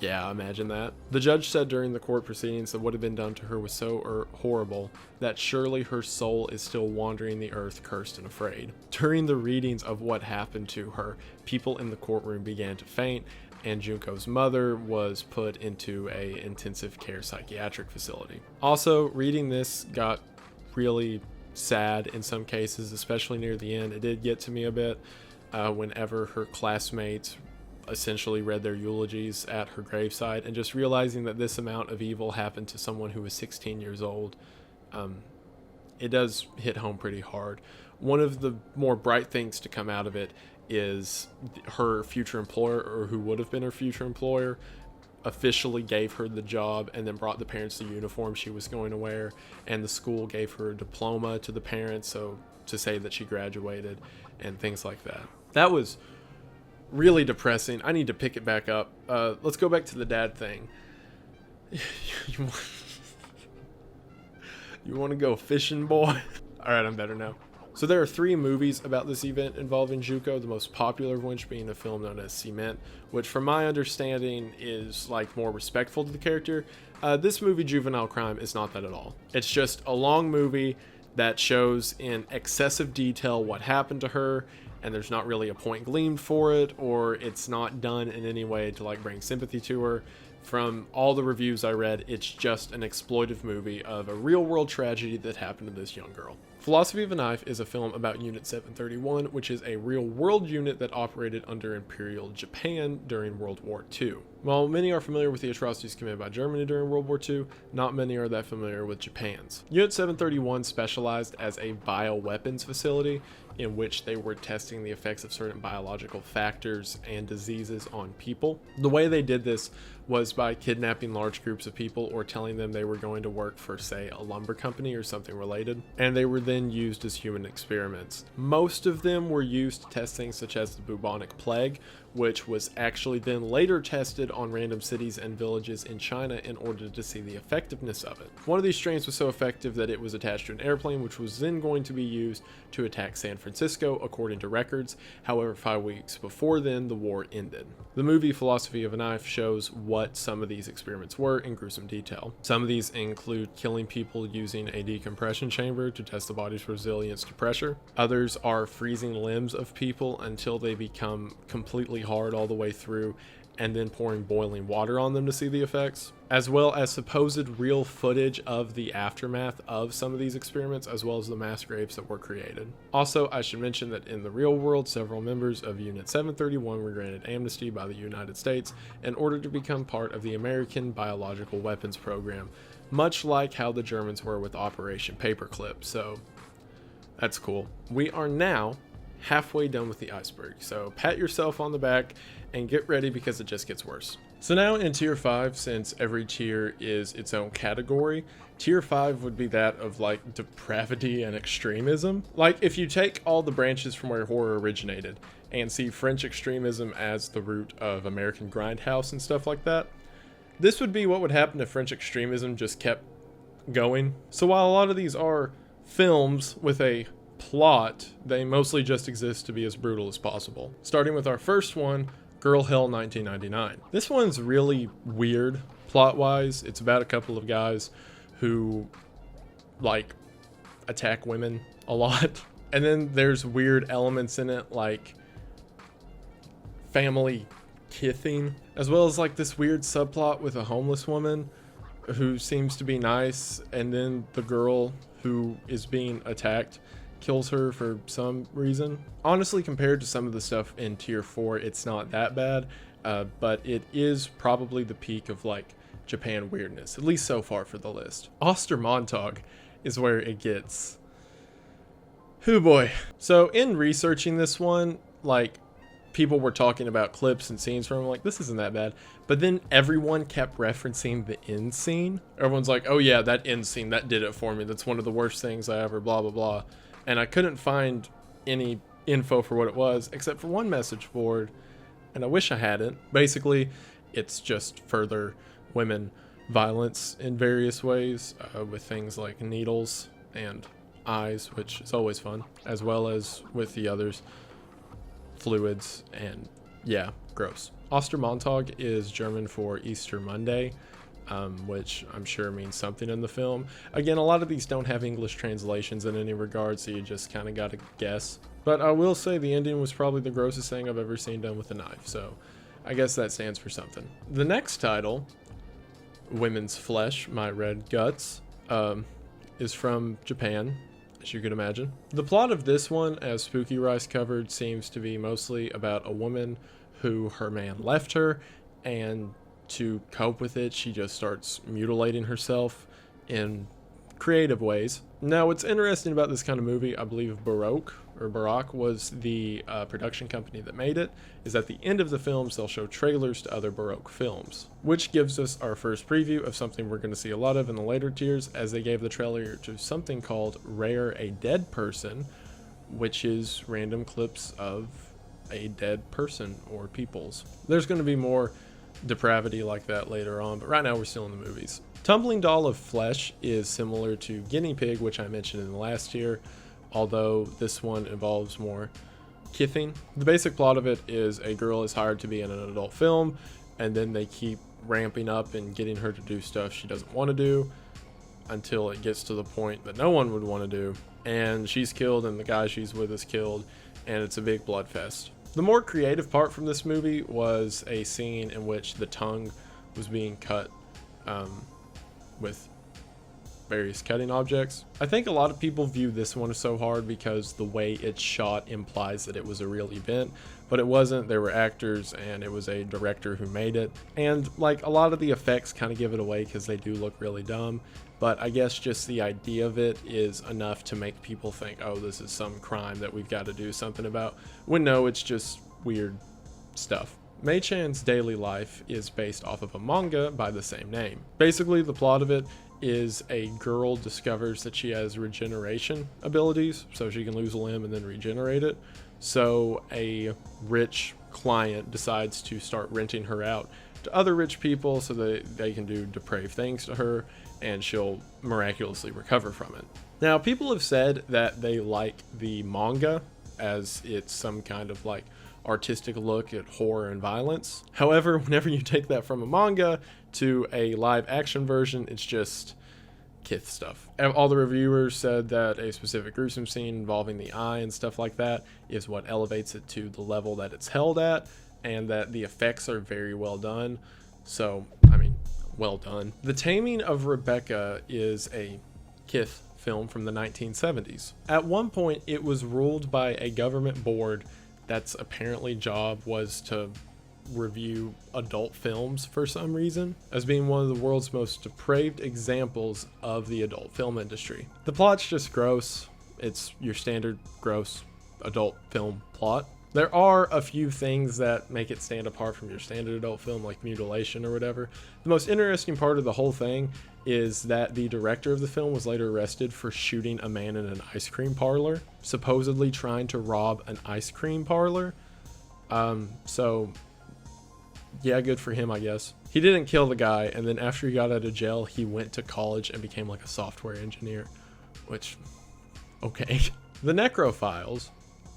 yeah, imagine that. The judge said during the court proceedings that what had been done to her was so horrible that surely her soul is still wandering the earth, cursed and afraid. During the readings of what happened to her, people in the courtroom began to faint, and Junko's mother was put into a intensive care psychiatric facility. Also, reading this got really sad in some cases, especially near the end. It did get to me a bit whenever her classmates essentially read their eulogies at her graveside, and just realizing that this amount of evil happened to someone who was 16 years old, it does hit home pretty hard. One of the more bright things to come out of it is her future employer, or who would have been her future employer, officially gave her the job and then brought the parents the uniform she was going to wear, and the school gave her a diploma to the parents, so to say that she graduated and things like that. That was really depressing. I need to pick it back up. Let's go back to the dad thing. You want to go fishing, boy? All right, I'm better now. So there are 3 movies about this event involving Junko, the most popular of which being a film known as Cement, which from my understanding is like more respectful to the character. This movie, Juvenile Crime, is not that at all. It's just a long movie that shows in excessive detail what happened to her, and there's not really a point gleaned for it, or it's not done in any way to like bring sympathy to her. From all the reviews I read, it's just an exploitive movie of a real world tragedy that happened to this young girl. Philosophy of a Knife is a film about Unit 731, which is a real world unit that operated under Imperial Japan during World War II. While many are familiar with the atrocities committed by Germany during World War II, not many are that familiar with Japan's. Unit 731 specialized as a bioweapons facility in which they were testing the effects of certain biological factors and diseases on people. The way they did this was by kidnapping large groups of people or telling them they were going to work for, say, a lumber company or something related, and they were then used as human experiments. Most of them were used to test things such as the bubonic plague, which was actually then later tested on random cities and villages in China in order to see the effectiveness of it. One of these strains was so effective that it was attached to an airplane, which was then going to be used to attack San Francisco, according to records. However, 5 weeks before then, the war ended. The movie Philosophy of a Knife shows what some of these experiments were in gruesome detail. Some of these include killing people using a decompression chamber to test the body's resilience to pressure. Others are freezing limbs of people until they become completely hard all the way through, and then pouring boiling water on them to see the effects, as well as supposed real footage of the aftermath of some of these experiments, as well as the mass graves that were created. Also, I should mention that in the real world, several members of Unit 731 were granted amnesty by the United States in order to become part of the American Biological Weapons Program, much like how the Germans were with Operation Paperclip, so that's cool. We are now halfway done with the iceberg, so pat yourself on the back and get ready because it just gets worse. So now in tier 5, since every tier is its own category, tier 5 would be that of like depravity and extremism. Like if you take all the branches from where horror originated and see French extremism as the root of American Grindhouse and stuff like that, this would be what would happen if French extremism just kept going. So while a lot of these are films with a plot, they mostly just exist to be as brutal as possible. Starting with our first one, Girl Hell 1999. This one's really weird plot-wise. It's about a couple of guys who like attack women a lot. And then there's weird elements in it like family kithing, as well as like this weird subplot with a homeless woman who seems to be nice, and then the girl who is being attacked kills her for some reason. Honestly, compared to some of the stuff in tier 4, it's not that bad, but it is probably the peak of like Japan weirdness, at least so far for the list. Ostermontag is where it gets, hoo boy. So in researching this one, like people were talking about clips and scenes from it, like this isn't that bad, but then everyone kept referencing the end scene. Everyone's like, oh yeah, that end scene, that did it for me, that's one of the worst things I ever blah blah blah. And I couldn't find any info for what it was except for one message board, and I wish I hadn't. Basically it's just further women violence in various ways, with things like needles and eyes, which is always fun, as well as with the others, fluids, and yeah, gross. Ostermontag is German for Easter Monday, which I'm sure means something in the film. Again, a lot of these don't have English translations in any regard, so you just kind of got to guess. But I will say the ending was probably the grossest thing I've ever seen done with a knife, so I guess that stands for something. The next title, Women's Flesh, My Red Guts, is from Japan, as you could imagine. The plot of this one, as Spooky Rice covered, seems to be mostly about a woman who her man left her, and to cope with it, she just starts mutilating herself in creative ways. Now, what's interesting about this kind of movie, I believe Baroque was the production company that made it, is at the end of the films they'll show trailers to other Baroque films, which gives us our first preview of something we're going to see a lot of in the later tiers, as they gave the trailer to something called Rare a Dead Person, which is random clips of a dead person or peoples. There's going to be more depravity like that later on, but right now we're still in the movies. Tumbling Doll of Flesh is similar to Guinea Pig, which I mentioned in the last tier, although this one involves more kithing. The basic plot of it is a girl is hired to be in an adult film, and then they keep ramping up and getting her to do stuff she doesn't want to do until it gets to the point that no one would want to do, and she's killed and the guy she's with is killed, and it's a big blood fest. The more creative part from this movie was a scene in which the tongue was being cut with various cutting objects. I think a lot of people view this one as so hard because the way it's shot implies that it was a real event, but it wasn't. There were actors and it was a director who made it, and like a lot of the effects kind of give it away because they do look really dumb, but I guess just the idea of it is enough to make people think, oh, this is some crime that we've got to do something about, when no, it's just weird stuff. Mei-chan's daily life is based off of a manga by the same name. Basically, the plot of it is a girl discovers that she has regeneration abilities, so she can lose a limb and then regenerate it. So a rich client decides to start renting her out to other rich people so that they can do depraved things to her, and she'll miraculously recover from it. Now, people have said that they like the manga as it's some kind of like artistic look at horror and violence. However, whenever you take that from a manga to a live action version, it's just Kith stuff. All the reviewers said that a specific gruesome scene involving the eye and stuff like that is what elevates it to the level that it's held at, and that the effects are very well done. So, I mean, well done. The Taming of Rebecca is a Kith film from the 1970s. At one point, it was ruled by a government board that's apparently job was to review adult films for some reason, as being one of the world's most depraved examples of the adult film industry. The plot's just gross. It's your standard gross adult film plot. There are a few things that make it stand apart from your standard adult film, like mutilation or whatever. The most interesting part of the whole thing is that the director of the film was later arrested for shooting a man in an ice cream parlor, supposedly trying to rob an ice cream parlor. So yeah, good for him, I guess. He didn't kill the guy, and then after he got out of jail, he went to college and became like a software engineer, which, okay. The Necrophiles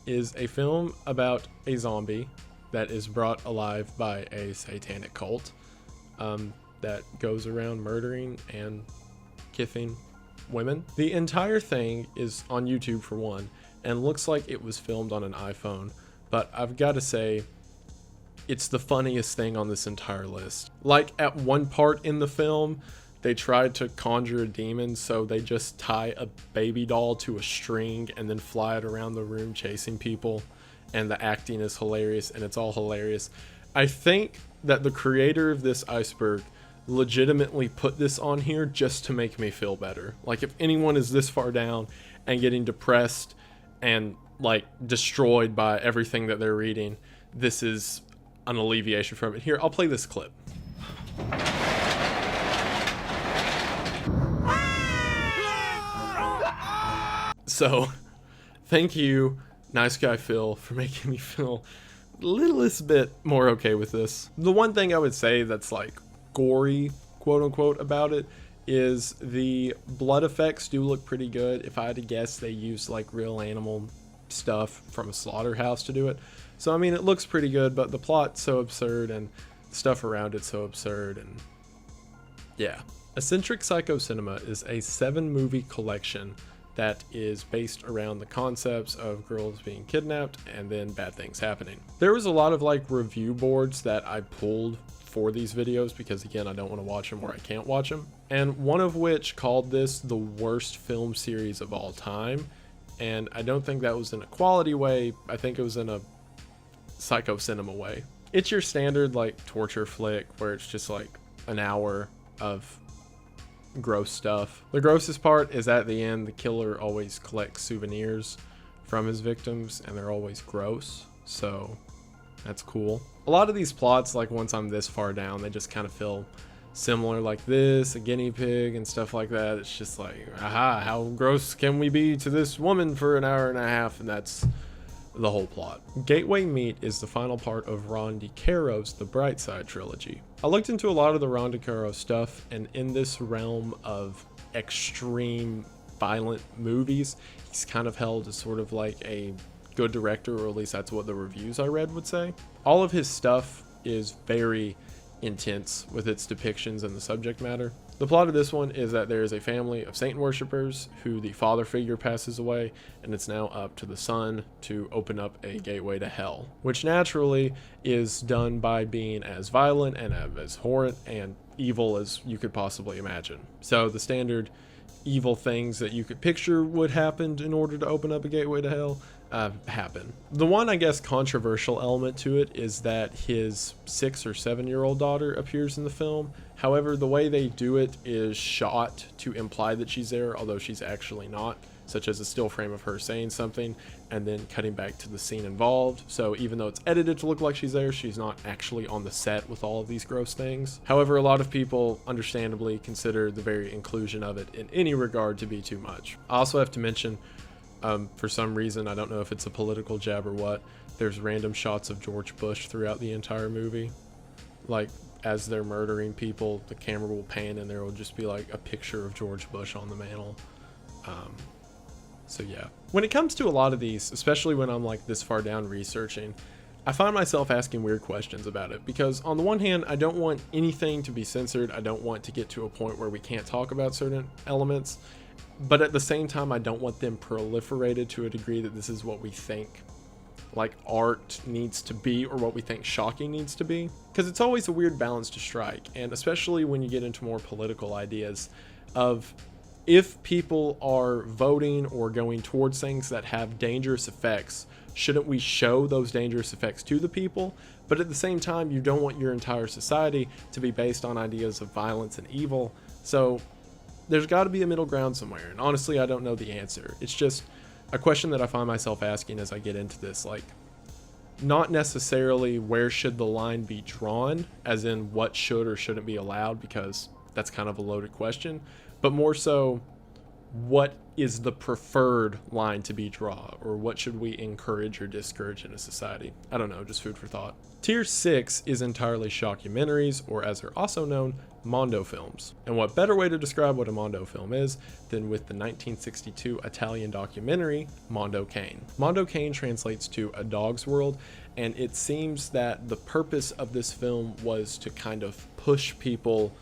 is a film about a zombie that is brought alive by a satanic cult that goes around murdering and kithing women. The entire thing is on YouTube for one, and looks like it was filmed on an iPhone, but I've got to say, it's the funniest thing on this entire list. Like, at one part in the film, they tried to conjure a demon, so they just tie a baby doll to a string and then fly it around the room chasing people, and the acting is hilarious, and it's all hilarious. I think that the creator of this Iceberg legitimately put this on here just to make me feel better. Like, if anyone is this far down and getting depressed and like destroyed by everything that they're reading, this is an alleviation from it. Here, I'll play this clip. So, thank you, Nice Guy Phil, for making me feel a littlest bit more okay with this. The one thing I would say that's like gory, quote unquote, about it is the blood effects do look pretty good. If I had to guess, they used like real animal stuff from a slaughterhouse to do it. So, I mean, it looks pretty good, but the plot's so absurd and the stuff around it's so absurd, and yeah. Eccentric Psycho Cinema is a 7-movie collection that is based around the concepts of girls being kidnapped and then bad things happening. There was a lot of like review boards that I pulled for these videos because, again, I don't want to watch them where I can't watch them, and one of which called this the worst film series of all time. And I don't think that was in a quality way. I think it was in a psycho cinema way. It's your standard like torture flick where it's just like an hour of gross stuff. The grossest part is at the end, the killer always collects souvenirs from his victims and they're always gross. So that's cool. A lot of these plots, like once I'm this far down, they just kind of feel similar, like this, a guinea pig and stuff like that. It's just like, aha, how gross can we be to this woman for an hour and a half? And that's the whole plot. Gateway Meat is the final part of Ron DeCaro's The Bright Side trilogy. I looked into a lot of the Ron DeCaro stuff, and in this realm of extreme violent movies, he's kind of held as sort of like a good director, or at least that's what the reviews I read would say. All of his stuff is very intense with its depictions and the subject matter. The plot of this one is that there is a family of Satan worshippers who the father figure passes away, and it's now up to the son to open up a gateway to hell, which naturally is done by being as violent and as horrid and evil as you could possibly imagine. So the standard evil things that you could picture would happen in order to open up a gateway to hell happen. The one, I guess, controversial element to it is that his 6 or 7-year-old daughter appears in the film. However, the way they do it is shot to imply that she's there, although she's actually not, such as a still frame of her saying something and then cutting back to the scene involved. So even though it's edited to look like she's there, she's not actually on the set with all of these gross things. However, a lot of people understandably consider the very inclusion of it in any regard to be too much. I also have to mention, for some reason, I don't know if it's a political jab or what, there's random shots of George Bush throughout the entire movie. Like, as they're murdering people, the camera will pan and there will just be like a picture of George Bush on the mantle. So yeah. When it comes to a lot of these, especially when I'm like this far down researching, I find myself asking weird questions about it, because on the one hand, I don't want anything to be censored. I don't want to get to a point where we can't talk about certain elements. But at the same time, I don't want them proliferated to a degree that this is what we think like art needs to be, or what we think shocking needs to be. Because it's always a weird balance to strike, and especially when you get into more political ideas of if people are voting or going towards things that have dangerous effects, shouldn't we show those dangerous effects to the people? But at the same time, you don't want your entire society to be based on ideas of violence and evil. So there's got to be a middle ground somewhere, and honestly, I don't know the answer. It's just a question that I find myself asking as I get into this. Like, Not necessarily where should the line be drawn, as in what should or shouldn't be allowed, because that's kind of a loaded question, but more so what is the preferred line to be drawn, or what should we encourage or discourage in a society? I don't know, just food for thought. Tier 6 is entirely shockumentaries, or as they're also known, Mondo films. And what better way to describe what a Mondo film is than with the 1962 Italian documentary, Mondo Cane. Mondo Cane translates to A Dog's World, and it seems that the purpose of this film was to kind of push people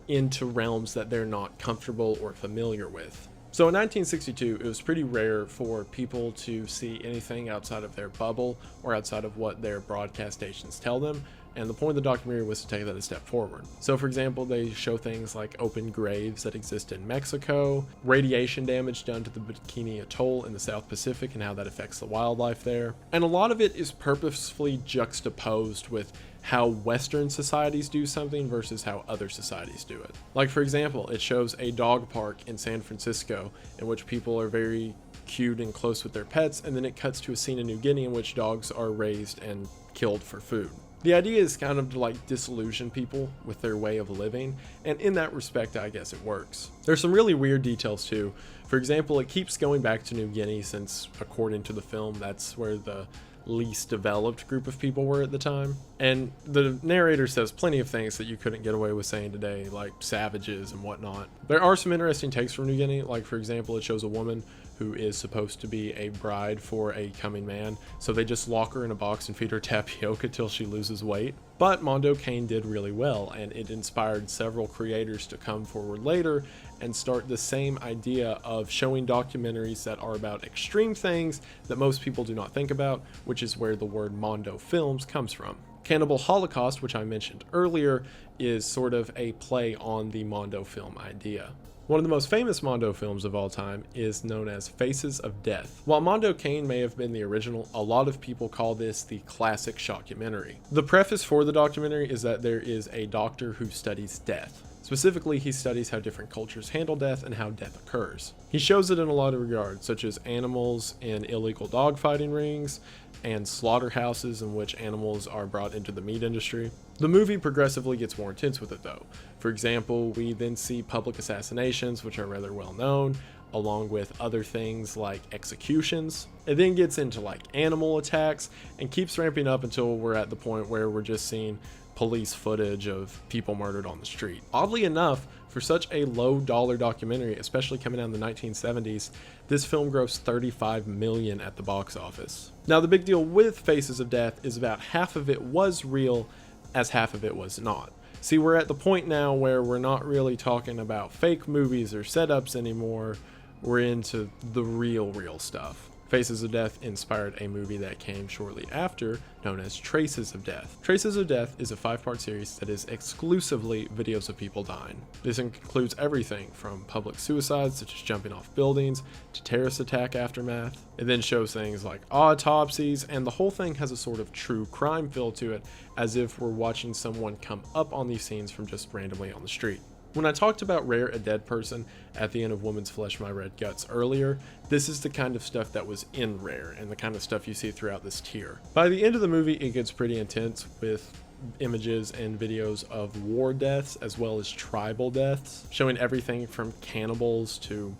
into realms that they're not comfortable or familiar with. So in 1962, it was pretty rare for people to see anything outside of their bubble or outside of what their broadcast stations tell them. And the point of the documentary was to take that a step forward. So for example, they show things like open graves that exist in Mexico, radiation damage done to the Bikini Atoll in the South Pacific and how that affects the wildlife there. And a lot of it is purposefully juxtaposed with how Western societies do something versus how other societies do it. Like for example, it shows a dog park in San Francisco in which people are very cute and close with their pets, and then it cuts to a scene in New Guinea in which dogs are raised and killed for food. The idea is kind of to like disillusion people with their way of living, and in that respect, I guess it works. There's some really weird details too. For example, it keeps going back to New Guinea since, according to the film, that's where the least developed group of people were at the time. And the narrator says plenty of things that you couldn't get away with saying today, like savages and whatnot. There are some interesting takes from New Guinea, like for example, it shows a woman who is supposed to be a bride for a coming man, so they just lock her in a box and feed her tapioca till she loses weight. But Mondo Cane did really well, and it inspired several creators to come forward later and start the same idea of showing documentaries that are about extreme things that most people do not think about, which is where the word Mondo Films comes from. Cannibal Holocaust, which I mentioned earlier, is sort of a play on the Mondo film idea. One of the most famous Mondo films of all time is known as Faces of Death. While Mondo Cane may have been the original, a lot of people call this the classic shockumentary. The preface for the documentary is that there is a doctor who studies death. Specifically, he studies how different cultures handle death and how death occurs. He shows it in a lot of regards, such as animals in illegal dogfighting rings, and slaughterhouses in which animals are brought into the meat industry. The movie progressively gets more intense with it though. For example, we then see public assassinations, which are rather well known, along with other things like executions. It then gets into like animal attacks and keeps ramping up until we're at the point where we're just seeing police footage of people murdered on the street. Oddly enough, for such a low dollar documentary, especially coming out in the 1970s, this film grossed $35 million at the box office. Now the big deal with Faces of Death is about half of it was real, as half of it was not. See, we're at the point now where we're not really talking about fake movies or setups anymore. We're into the real stuff. Faces of Death inspired a movie that came shortly after, known as Traces of Death. Traces of Death is a 5-part series that is exclusively videos of people dying. This includes everything from public suicides, such as jumping off buildings, to terrorist attack aftermath. It then shows things like autopsies, and the whole thing has a sort of true crime feel to it, as if we're watching someone come up on these scenes from just randomly on the street. When I talked about Rare a Dead Person at the end of Woman's Flesh, My Red Guts earlier, this is the kind of stuff that was in Rare and the kind of stuff you see throughout this tier. By the end of the movie, it gets pretty intense with images and videos of war deaths as well as tribal deaths, showing everything from cannibals to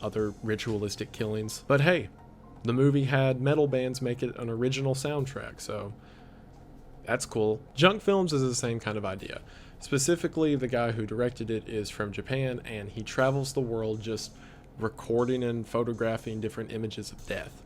other ritualistic killings. But hey, the movie had metal bands make it an original soundtrack, so that's cool. Junk Films is the same kind of idea. Specifically, the guy who directed it is from Japan, and he travels the world just recording and photographing different images of death.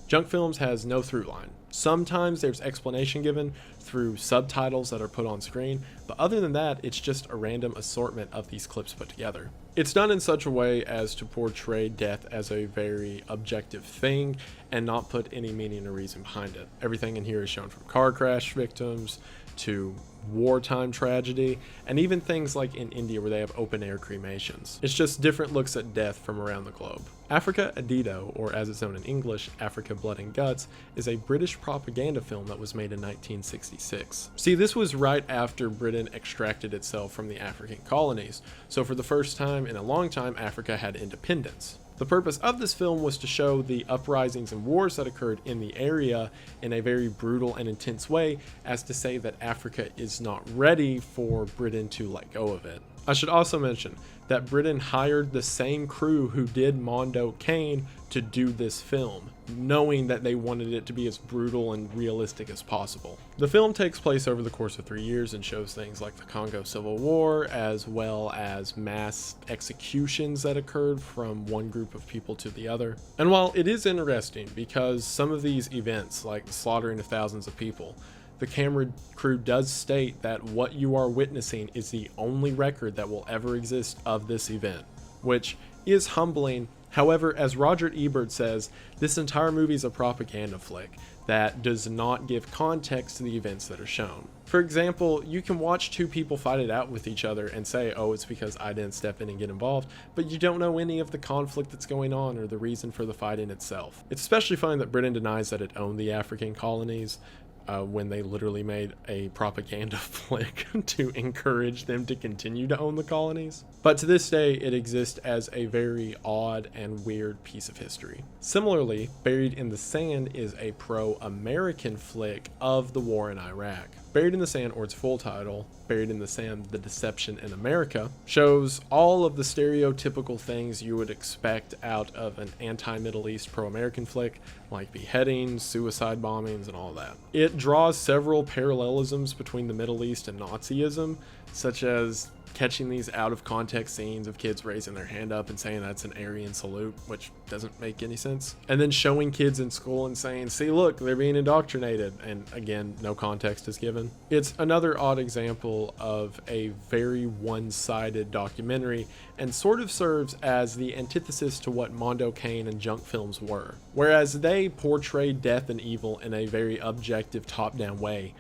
Junk Films has no through line. Sometimes there's explanation given through subtitles that are put on screen, but other than that, it's just a random assortment of these clips put together. It's done in such a way as to portray death as a very objective thing and not put any meaning or reason behind it. Everything in here is shown from car crash victims to wartime tragedy, and even things like in India where they have open-air cremations. It's just different looks at death from around the globe. Africa Adito, or as it's known in English, Africa Blood and Guts, is a British propaganda film that was made in 1966. See, this was right after Britain extracted itself from the African colonies, so for the first time in a long time, Africa had independence. The purpose of this film was to show the uprisings and wars that occurred in the area in a very brutal and intense way, as to say that Africa is not ready for Britain to let go of it. I should also mention that Britain hired the same crew who did Mondo Cane to do this film, knowing that they wanted it to be as brutal and realistic as possible. The film takes place over the course of 3 years and shows things like the Congo Civil War, as well as mass executions that occurred from one group of people to the other. And while it is interesting because some of these events, like the slaughtering of thousands of people, the camera crew does state that what you are witnessing is the only record that will ever exist of this event, which is humbling. However, as Roger Ebert says, this entire movie is a propaganda flick that does not give context to the events that are shown. For example, you can watch two people fight it out with each other and say, oh, it's because I didn't step in and get involved, but you don't know any of the conflict that's going on or the reason for the fighting itself. It's especially funny that Britain denies that it owned the African colonies, when they literally made a propaganda flick to encourage them to continue to own the colonies. But to this day, it exists as a very odd and weird piece of history. Similarly, Buried in the Sand is a pro-American flick of the war in Iraq. Buried in the Sand, or its full title, Buried in the Sand: The Deception in America, shows all of the stereotypical things you would expect out of an anti-Middle East pro-American flick, like beheadings, suicide bombings, and all that. It draws several parallelisms between the Middle East and Nazism, such as catching these out of context scenes of kids raising their hand up and saying that's an Aryan salute, which doesn't make any sense. And then showing kids in school and saying, see, look, they're being indoctrinated. And again, no context is given. It's another odd example of a very one-sided documentary and sort of serves as the antithesis to what Mondo Cane and junk films were. Whereas they portrayed death and evil in a very objective top-down way,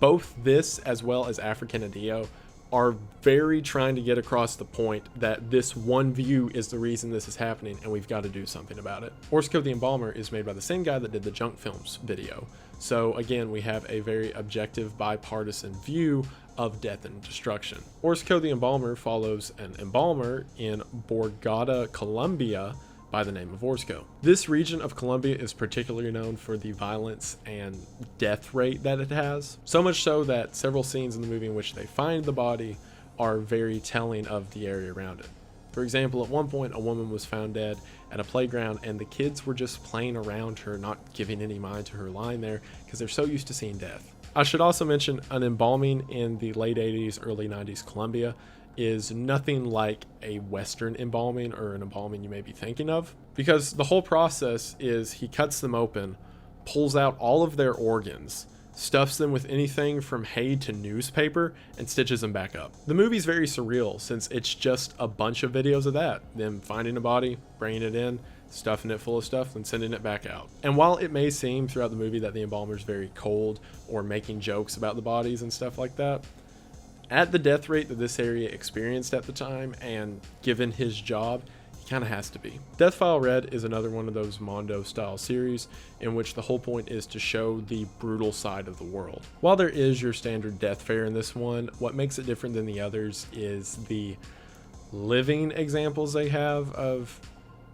both this as well as African Adio are very trying to get across the point that this one view is the reason this is happening and we've got to do something about it. Orsko the Embalmer is made by the same guy that did the Junk Films video. So again, we have a very objective bipartisan view of death and destruction. Orsko the Embalmer follows an embalmer in Borgata, Colombia, by the name of Orsko. This region of Colombia is particularly known for the violence and death rate that it has. So much so that several scenes in the movie in which they find the body are very telling of the area around it. For example, at one point, a woman was found dead at a playground and the kids were just playing around her, not giving any mind to her lying there because they're so used to seeing death. I should also mention an embalming in the late 80s, early 90s Colombia is nothing like a Western embalming or an embalming you may be thinking of, because the whole process is he cuts them open, pulls out all of their organs, stuffs them with anything from hay to newspaper, and stitches them back up. The movie's very surreal since it's just a bunch of videos of that, them finding a body, bringing it in, stuffing it full of stuff, and sending it back out. And while it may seem throughout the movie that the embalmer's very cold or making jokes about the bodies and stuff like that, at the death rate that this area experienced at the time, and given his job, he kind of has to be. Death File Red is another one of those Mondo-style series in which the whole point is to show the brutal side of the world. While there is your standard death fare in this one, what makes it different than the others is the living examples they have of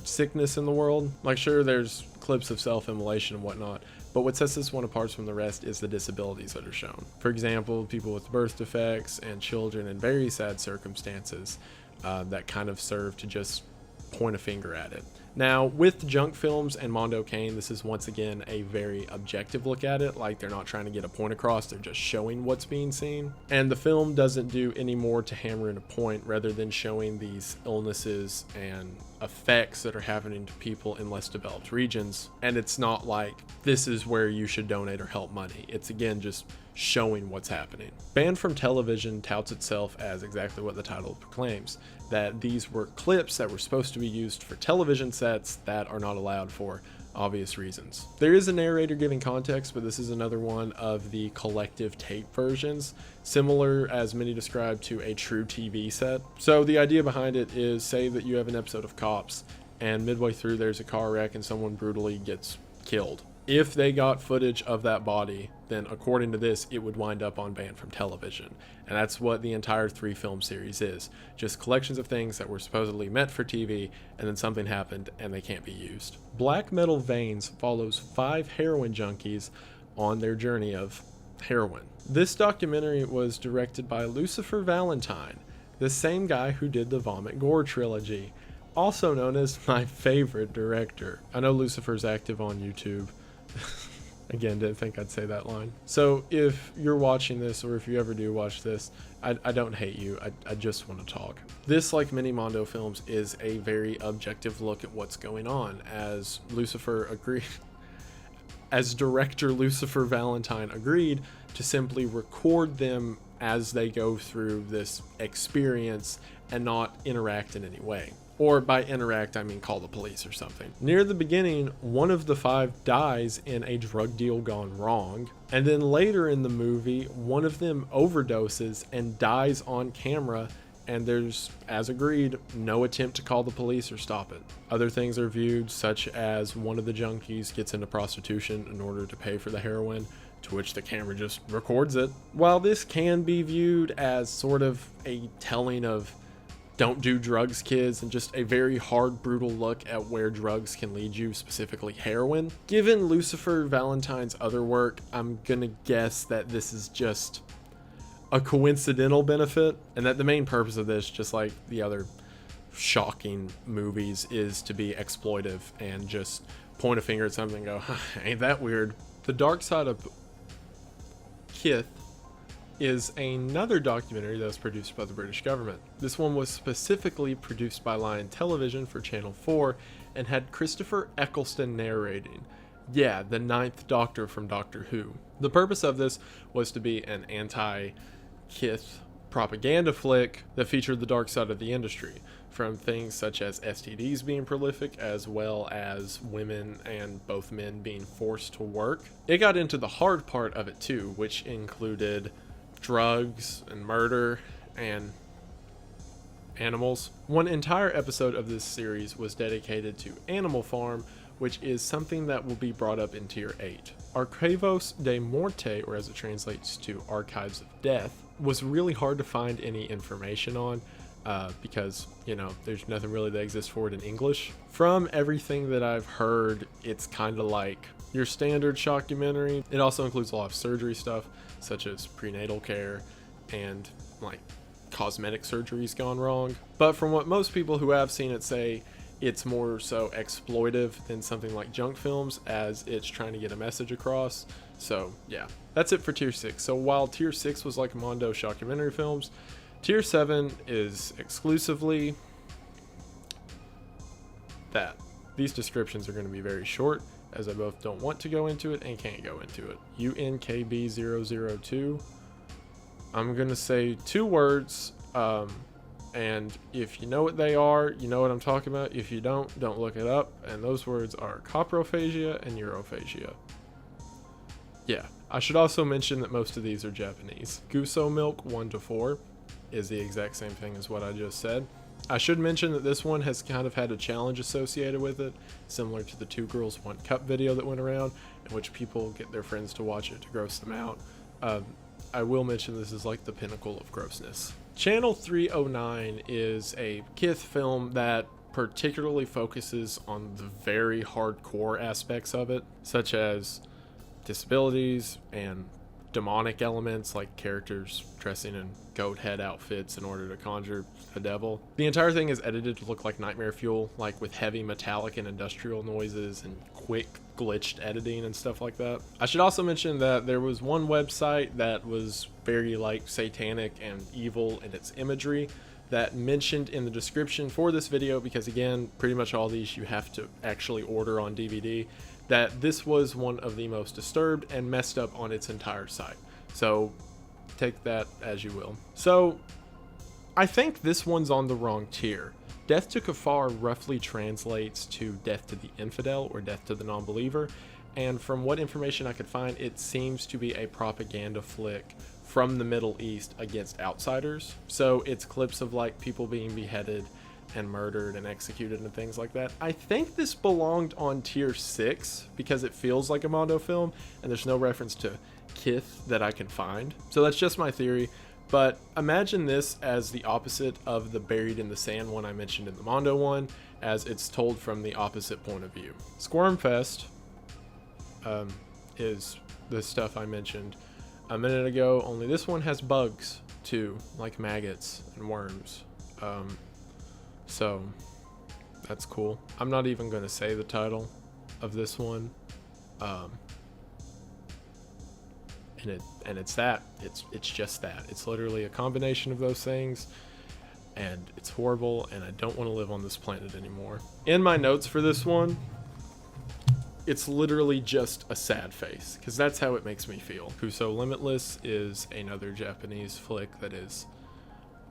sickness in the world. Like, sure, there's clips of self-immolation and whatnot, but what sets this one apart from the rest is the disabilities that are shown. For example, people with birth defects and children in very sad circumstances that kind of serve to just point a finger at it. Now, with Junk Films and Mondo Cane, this is once again a very objective look at it. Like, they're not trying to get a point across, they're just showing what's being seen. And the film doesn't do any more to hammer in a point rather than showing these illnesses and effects that are happening to people in less developed regions. And it's not like this is where you should donate or help money. It's again just showing what's happening. Banned from Television touts itself as exactly what the title proclaims, that these were clips that were supposed to be used for television sets that are not allowed for obvious reasons. There is a narrator giving context, but this is another one of the collective tape versions, similar as many describe to a true TV set. So the idea behind it is, say that you have an episode of Cops and midway through there's a car wreck and someone brutally gets killed. If they got footage of that body, then according to this, it would wind up on banned from television. And that's what the entire 3-film series is. Just collections of things that were supposedly meant for TV, and then something happened and they can't be used. Black Metal Veins follows 5 heroin junkies on their journey of heroin. This documentary was directed by Lucifer Valentine, the same guy who did the Vomit Gore trilogy, also known as my favorite director. I know Lucifer's active on YouTube. Again, didn't think I'd say that line. So if you're watching this, or if you ever do watch this, I don't hate you. I just want to talk. This, like many Mondo films, is a very objective look at what's going on, as director Lucifer Valentine agreed to simply record them as they go through this experience and not interact in any way. Or by interact, I mean call the police or something. Near the beginning, one of the 5 dies in a drug deal gone wrong. And then later in the movie, one of them overdoses and dies on camera. And there's, as agreed, no attempt to call the police or stop it. Other things are viewed, such as one of the junkies gets into prostitution in order to pay for the heroin, to which the camera just records it. While this can be viewed as sort of a telling of don't do drugs, kids, and just a very hard, brutal look at where drugs can lead you, specifically heroin, given Lucifer Valentine's other work, I'm gonna guess that this is just a coincidental benefit, and that the main purpose of this, just like the other shocking movies, is to be exploitive and just point a finger at something and go, ain't that weird. The Dark Side of Kith is another documentary that was produced by the British government. This one was specifically produced by Lion Television for Channel 4 and had Christopher Eccleston narrating. Yeah, the 9th Doctor from Doctor Who. The purpose of this was to be an anti-Kith propaganda flick that featured the dark side of the industry, from things such as STDs being prolific, as well as women and both men being forced to work. It got into the hard part of it too, which included drugs and murder and animals. One entire episode of this series was dedicated to Animal Farm, which is something that will be brought up in Tier 8. Archivos de Morte, or as it translates to Archives of Death, was really hard to find any information on because, there's nothing really that exists for it in English. From everything that I've heard, it's kind of like your standard shockumentary. It also includes a lot of surgery stuff, such as prenatal care and like cosmetic surgeries gone wrong. But from what most people who have seen it say, it's more so exploitive than something like junk films, as it's trying to get a message across. So yeah, that's it for Tier 6. So while Tier 6 was like Mondo shockumentary films, Tier 7 is exclusively that. These descriptions are going to be very short, as I both don't want to go into it and can't go into it. UNKB002. I'm going to say 2 words, and if you know what they are, you know what I'm talking about. If you don't look it up. And those words are coprophagia and urophagia. Yeah, I should also mention that most of these are Japanese. Guso milk 1 to 4 is the exact same thing as what I just said. I should mention that this one has kind of had a challenge associated with it, similar to the 2 Girls 1 Cup video that went around, in which people get their friends to watch it to gross them out. I will mention this is like the pinnacle of grossness. Channel 309 is a Kith film that particularly focuses on the very hardcore aspects of it, such as disabilities and demonic elements, like characters dressing in goat head outfits in order to conjure the devil. The entire thing is edited to look like nightmare fuel, like with heavy metallic and industrial noises and quick glitched editing and stuff like that. I should also mention that there was one website that was very like satanic and evil in its imagery that mentioned in the description for this video, because again, pretty much all these you have to actually order on DVD, that this was one of the most disturbed and messed up on its entire site. So take that as you will. So I think this one's on the wrong tier. Death to Kafar roughly translates to death to the infidel or death to the non-believer, and from what information I could find, it seems to be a propaganda flick from the Middle East against outsiders. So it's clips of like people being beheaded and murdered and executed and things like that. I think this belonged on tier 6 because it feels like a Mondo film and there's no reference to Kith that I can find. So that's just my theory. But imagine this as the opposite of the Buried in the Sand one I mentioned in the Mondo one, as it's told from the opposite point of view. Squirmfest is the stuff I mentioned a minute ago, only this one has bugs too, like maggots and worms. So that's cool. I'm not even going to say the title of this one. And it's that. It's just that. It's literally a combination of those things, and it's horrible, and I don't want to live on this planet anymore. In my notes for this one, it's literally just a sad face, because that's how it makes me feel. Kuso Limitless is another Japanese flick that is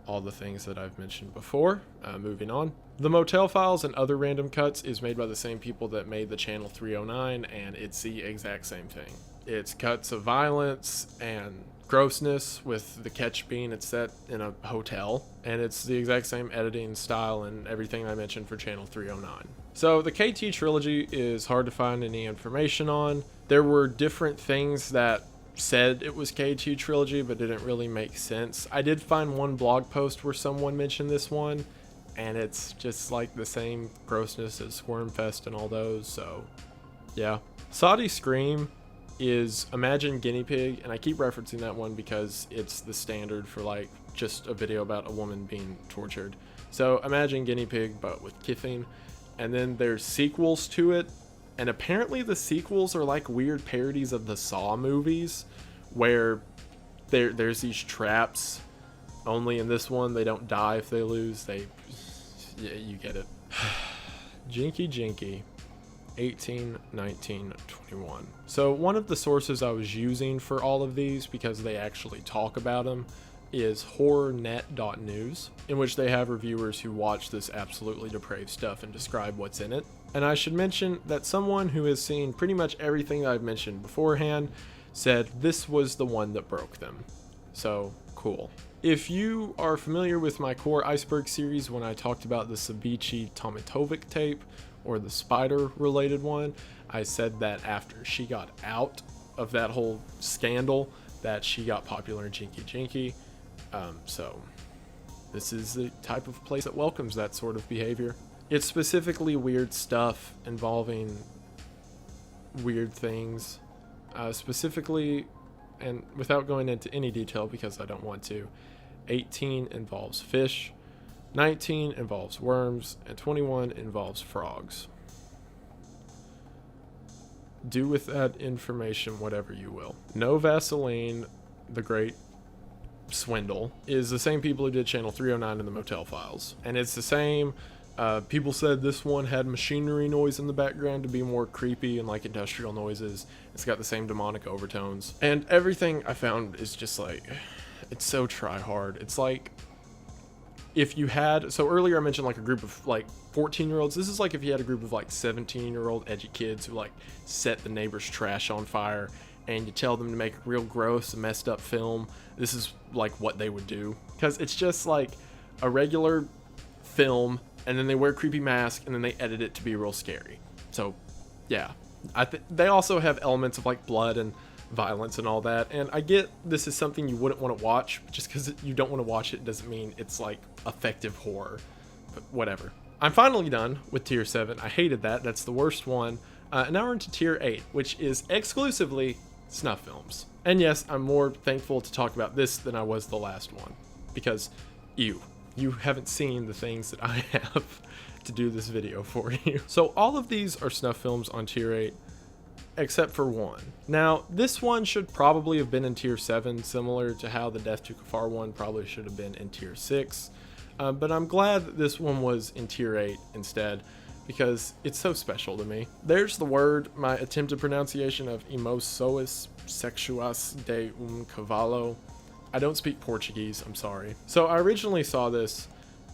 all the things that I've mentioned before. Moving on. The Motel Files and Other Random Cuts is made by the same people that made the Channel 309, and it's the exact same thing. It's cuts of violence and grossness, with the catch being it's set in a hotel, and it's the exact same editing style and everything I mentioned for Channel 309. So the KT trilogy is hard to find any information on. There were different things that said it was KT trilogy but didn't really make sense. I did find one blog post where someone mentioned this one, and it's just like the same grossness as Squirmfest and all those, so yeah. Saudi Scream is Imagine Guinea Pig, and I keep referencing that one because it's the standard for like just a video about a woman being tortured. So Imagine Guinea Pig but with kithing, and then there's sequels to it, and apparently the sequels are like weird parodies of the Saw movies where there's these traps, only in this one they don't die if they lose. Yeah, you get it. Jinky Jinky 18, 19, 21. So one of the sources I was using for all of these, because they actually talk about them, is horrornet.news, in which they have reviewers who watch this absolutely depraved stuff and describe what's in it. And I should mention that someone who has seen pretty much everything I've mentioned beforehand said this was the one that broke them. So cool. If you are familiar with my core Iceberg series, when I talked about the Sabici Tomatovic tape, or the spider related one, I said that after she got out of that whole scandal that she got popular in Jinky Jinky. So this is the type of place that welcomes that sort of behavior. It's specifically weird stuff involving weird things. Specifically, and without going into any detail because I don't want to, 18 involves fish, 19 involves worms, and 21 involves frogs. Do with that information whatever you will. No Vaseline, the Great Swindle, is the same people who did Channel 309 and the Motel Files. And it's the same. People said this one had machinery noise in the background to be more creepy and like industrial noises. It's got the same demonic overtones. And everything I found is just like, it's so try hard. It's like, if you had, so earlier I mentioned like a group of like 14-year-olds. This is like if you had a group of like 17-year-old edgy kids who like set the neighbor's trash on fire, and you tell them to make a real gross and messed up film. This is like what they would do, because it's just like a regular film, and then they wear creepy masks, and then they edit it to be real scary. So yeah, they also have elements of like blood and violence and all that, and I get this is something you wouldn't want to watch. Just because you don't want to watch it doesn't mean it's like effective horror, but whatever. I'm finally done with tier 7. I hated that. That's the worst one. And now we're into tier 8, which is exclusively snuff films. And yes, I'm more thankful to talk about this than I was the last one, because you haven't seen the things that I have to do this video for you. So all of these are snuff films on tier 8, except for one. Now, this one should probably have been in tier 7, similar to how the Death to Kafar one probably should have been in tier 6. But I'm glad that this one was in tier 8 instead, because it's so special to me. There's the word, my attempted pronunciation of Emoções Sexuais de Cavalo. I don't speak Portuguese, I'm sorry. So I originally saw this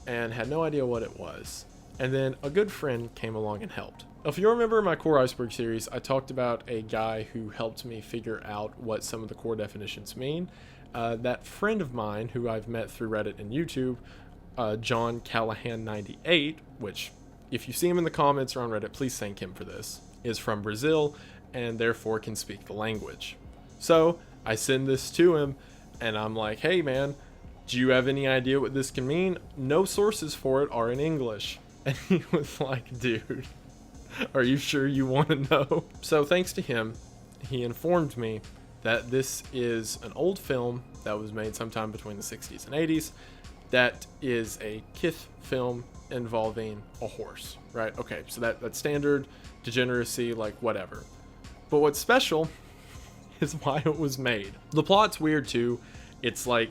and had no idea what it was. And then a good friend came along and helped. If you remember my core Iceberg series, I talked about a guy who helped me figure out what some of the core definitions mean. That friend of mine, who I've met through Reddit and YouTube, John Callahan 98, which if you see him in the comments or on Reddit, please thank him for this, is from Brazil and therefore can speak the language. So I send this to him and I'm like, hey man, do you have any idea what this can mean? No sources for it are in English. And he was like, dude, are you sure you want to know? So thanks to him, he informed me that this is an old film that was made sometime between the 60s and 80s. That is a Kith film involving a horse, right? Okay, so that's standard degeneracy, like whatever. But what's special is why it was made. The plot's weird too. It's like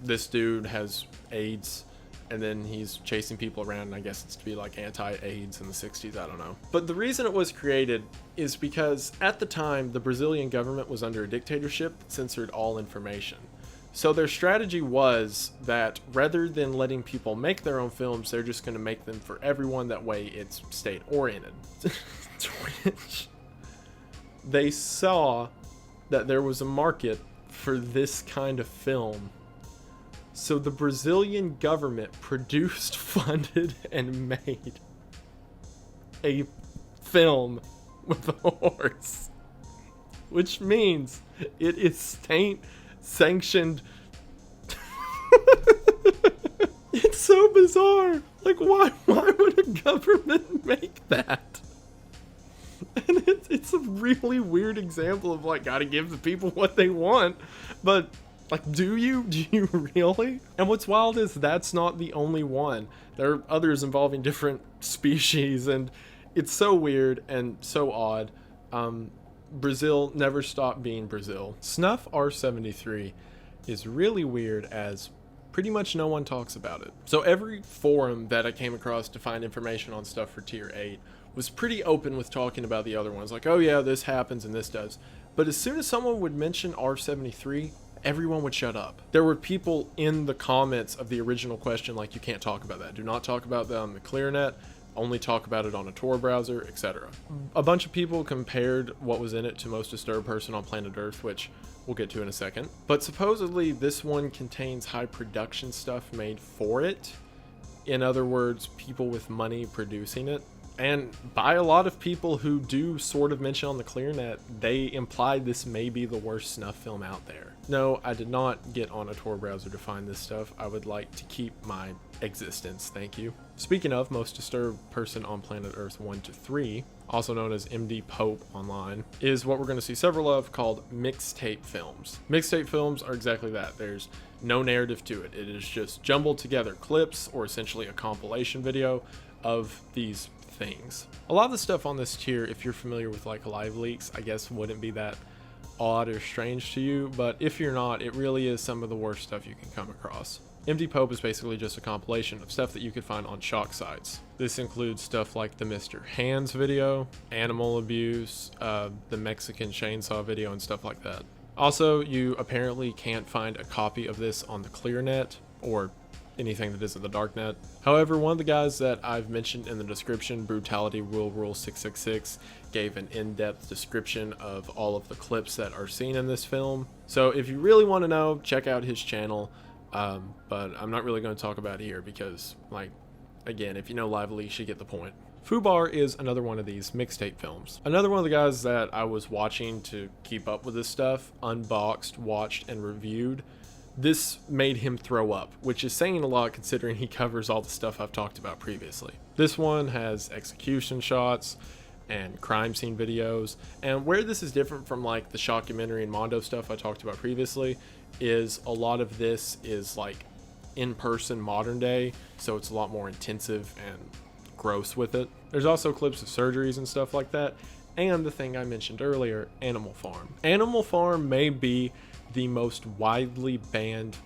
this dude has AIDS and then he's chasing people around, and I guess it's to be like anti-AIDS in the 60s, I don't know. But the reason it was created is because at the time, the Brazilian government was under a dictatorship that censored all information. So their strategy was that rather than letting people make their own films, they're just going to make them for everyone. That way it's state oriented. Which they saw that there was a market for this kind of film. So the Brazilian government produced, funded, and made a film with a horse. Which means it is state sanctioned. It's so bizarre. Like, why would a government make that? And it's a really weird example of like, gotta give the people what they want. But like, do you really? And what's wild is that's not the only one. There are others involving different species, and it's so weird and so odd. Brazil never stopped being Brazil. Snuff R73 is really weird, as pretty much no one talks about it. So every forum that I came across to find information on stuff for tier 8 was pretty open with talking about the other ones. Like, oh yeah, this happens and this does. But as soon as someone would mention R73, everyone would shut up. There were people in the comments of the original question like, you can't talk about that. Do not talk about that on the ClearNet. Only talk about it on a Tor browser, etc. A bunch of people compared what was in it to Most Disturbed Person on Planet Earth, which we'll get to in a second. But supposedly this one contains high production stuff made for it. In other words, people with money producing it. And by a lot of people who do sort of mention on the ClearNet, they implied this may be the worst snuff film out there. No, I did not get on a Tor browser to find this stuff. I would like to keep my existence, thank you. Speaking of Most Disturbed Person on Planet Earth 1 to 3, also known as MD Pope online, is what we're going to see several of, called mixtape films. Mixtape films are exactly that. There's no narrative to it. It is just jumbled together clips, or essentially a compilation video of these things. A lot of the stuff on this tier, if you're familiar with like live leaks, I guess wouldn't be that odd or strange to you, but if you're not, it really is some of the worst stuff you can come across. MD Pope is basically just a compilation of stuff that you could find on shock sites. This includes stuff like the Mr. Hands video, animal abuse, the Mexican chainsaw video, and stuff like that. Also, you apparently can't find a copy of this on the ClearNet or anything that isn't the darknet. However, one of the guys that I've mentioned in the description, Brutality Rule 666, gave an in-depth description of all of the clips that are seen in this film. So if you really want to know, check out his channel. But I'm not really going to talk about it here because, like, again, if you know live leaks, you get the point. Fubar is another one of these mixtape films. Another one of the guys that I was watching to keep up with this stuff, unboxed, watched, and reviewed. This made him throw up, which is saying a lot considering he covers all the stuff I've talked about previously. This one has execution shots and crime scene videos, and where this is different from like the Shockumentary and Mondo stuff I talked about previously is a lot of this is like in-person modern day, so it's a lot more intensive and gross with it. There's also clips of surgeries and stuff like that, and the thing I mentioned earlier, Animal Farm. Animal Farm may be the most widely banned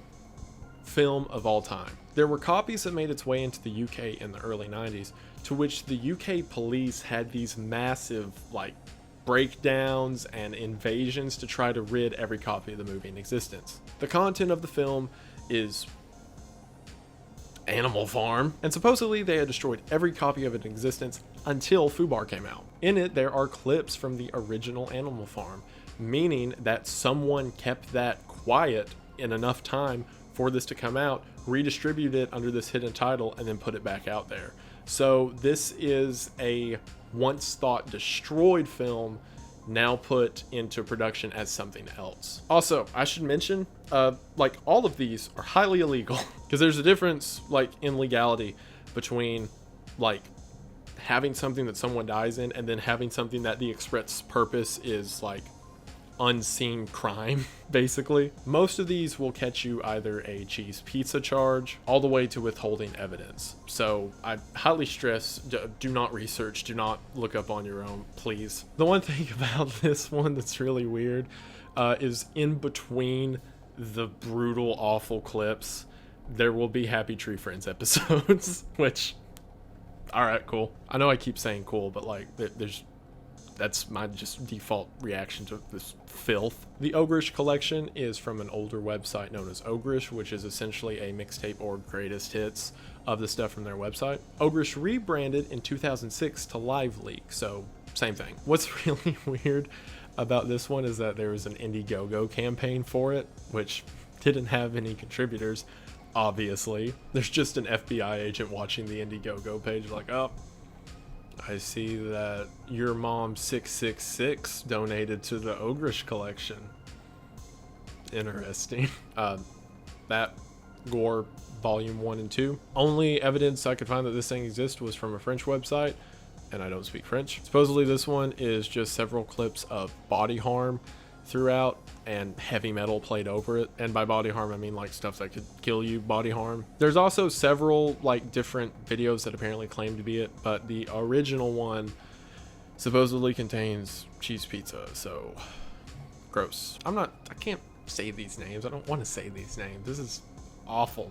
film of all time. There were copies that made its way into the UK in the early 90s, to which the UK police had these massive like breakdowns and invasions to try to rid every copy of the movie in existence. The content of the film is Animal Farm, and supposedly they had destroyed every copy of it in existence until Fubar came out. In it, there are clips from the original Animal Farm, meaning that someone kept that quiet in enough time for this to come out, redistribute it under this hidden title, and then put it back out there. So this is a once thought destroyed film now put into production as something else. Also, I should mention, like, all of these are highly illegal because there's a difference, like, in legality between, like, having something that someone dies in and then having something that the express purpose is, like, unseen crime, basically. Most of these will catch you either a cheese pizza charge all the way to withholding evidence. So I highly stress, do not research, do not look up on your own, please. The one thing about this one that's really weird is in between the brutal, awful clips, there will be Happy Tree Friends episodes, which, all right, cool. I know I keep saying cool, but like that's my just default reaction to this filth. The Ogrish collection is from an older website known as Ogrish, which is essentially a mixtape or greatest hits of the stuff from their website. Ogrish rebranded in 2006 to Live Leak, so same thing. What's really weird about this one is that there was an Indiegogo campaign for it, which didn't have any contributors, obviously. There's just an FBI agent watching the Indiegogo page like, oh, I see that your mom 666 donated to the Ogrish collection. Interesting. That Gore Volume 1 and 2. Only evidence I could find that this thing exists was from a French website, and I don't speak French. Supposedly this one is just several clips of body harm throughout and heavy metal played over it, and by body harm I mean like stuff that could kill you body harm. There's also several like different videos that apparently claim to be it, but the original one supposedly contains cheese pizza, so gross. I can't say these names. I don't want to say these names. This is awful.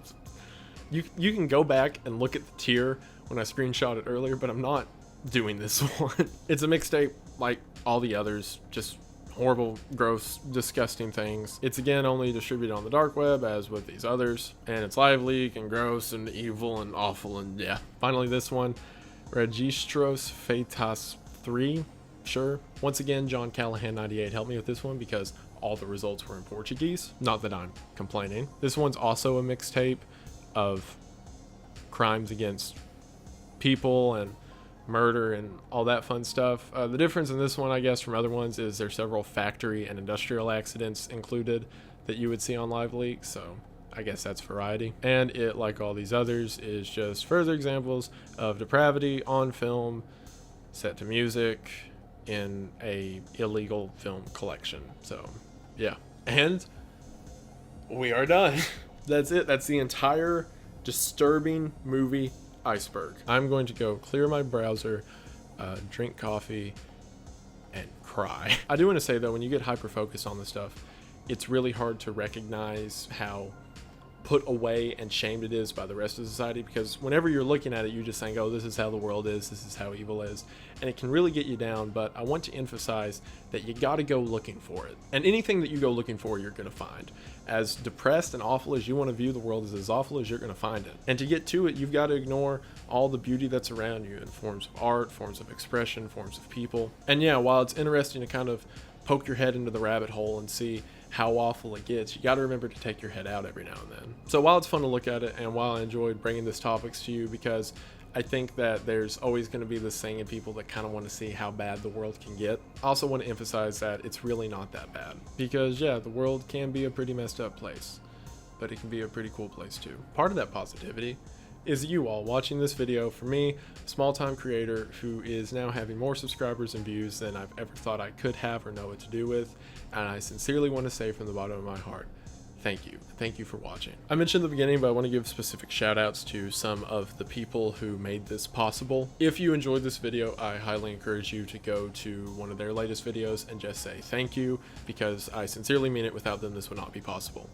You can go back and look at the tier when I screenshot it earlier, but I'm not doing this one. It's a mixtape like all the others, just horrible, gross, disgusting things. It's again only distributed on the dark web as with these others, and it's live leak and gross and evil and awful, and yeah. Finally this one, Registros Feitas 3, sure. Once again, John Callahan 98 helped me with this one because all the results were in Portuguese. Not that I'm complaining. This one's also a mixtape of crimes against people and murder and all that fun stuff. The difference in this one, I guess, from other ones is there's several factory and industrial accidents included that you would see on Live Leak, so I guess that's variety. And it, like all these others, is just further examples of depravity on film set to music in a illegal film collection. So yeah, and we are done. That's it. That's the entire disturbing movie Iceberg. I'm going to go clear my browser, drink coffee, and cry. I do want to say though, when you get hyper focused on this stuff, it's really hard to recognize how put away and shamed it is by the rest of society, because whenever you're looking at it, you're just saying, oh, this is how the world is, this is how evil is, and it can really get you down. But I want to emphasize that you got to go looking for it, and anything that you go looking for, you're going to find. As depressed and awful as you want to view the world, is as awful as you're going to find it. And to get to it, you've got to ignore all the beauty that's around you in forms of art, forms of expression, forms of people. And yeah, while it's interesting to kind of poke your head into the rabbit hole and see how awful it gets, you got to remember to take your head out every now and then. So while it's fun to look at it, and while I enjoyed bringing this topics to you, because I think that there's always going to be this thing in people that kind of want to see how bad the world can get, I also want to emphasize that it's really not that bad. Because yeah, the world can be a pretty messed up place, but it can be a pretty cool place too. Part of that positivity is you all watching this video. For me, a small-time creator who is now having more subscribers and views than I've ever thought I could have or know what to do with, and I sincerely want to say from the bottom of my heart, thank you. Thank you for watching. I mentioned in the beginning, but I want to give specific shout outs to some of the people who made this possible. If you enjoyed this video, I highly encourage you to go to one of their latest videos and just say thank you, because I sincerely mean it. Without them, this would not be possible.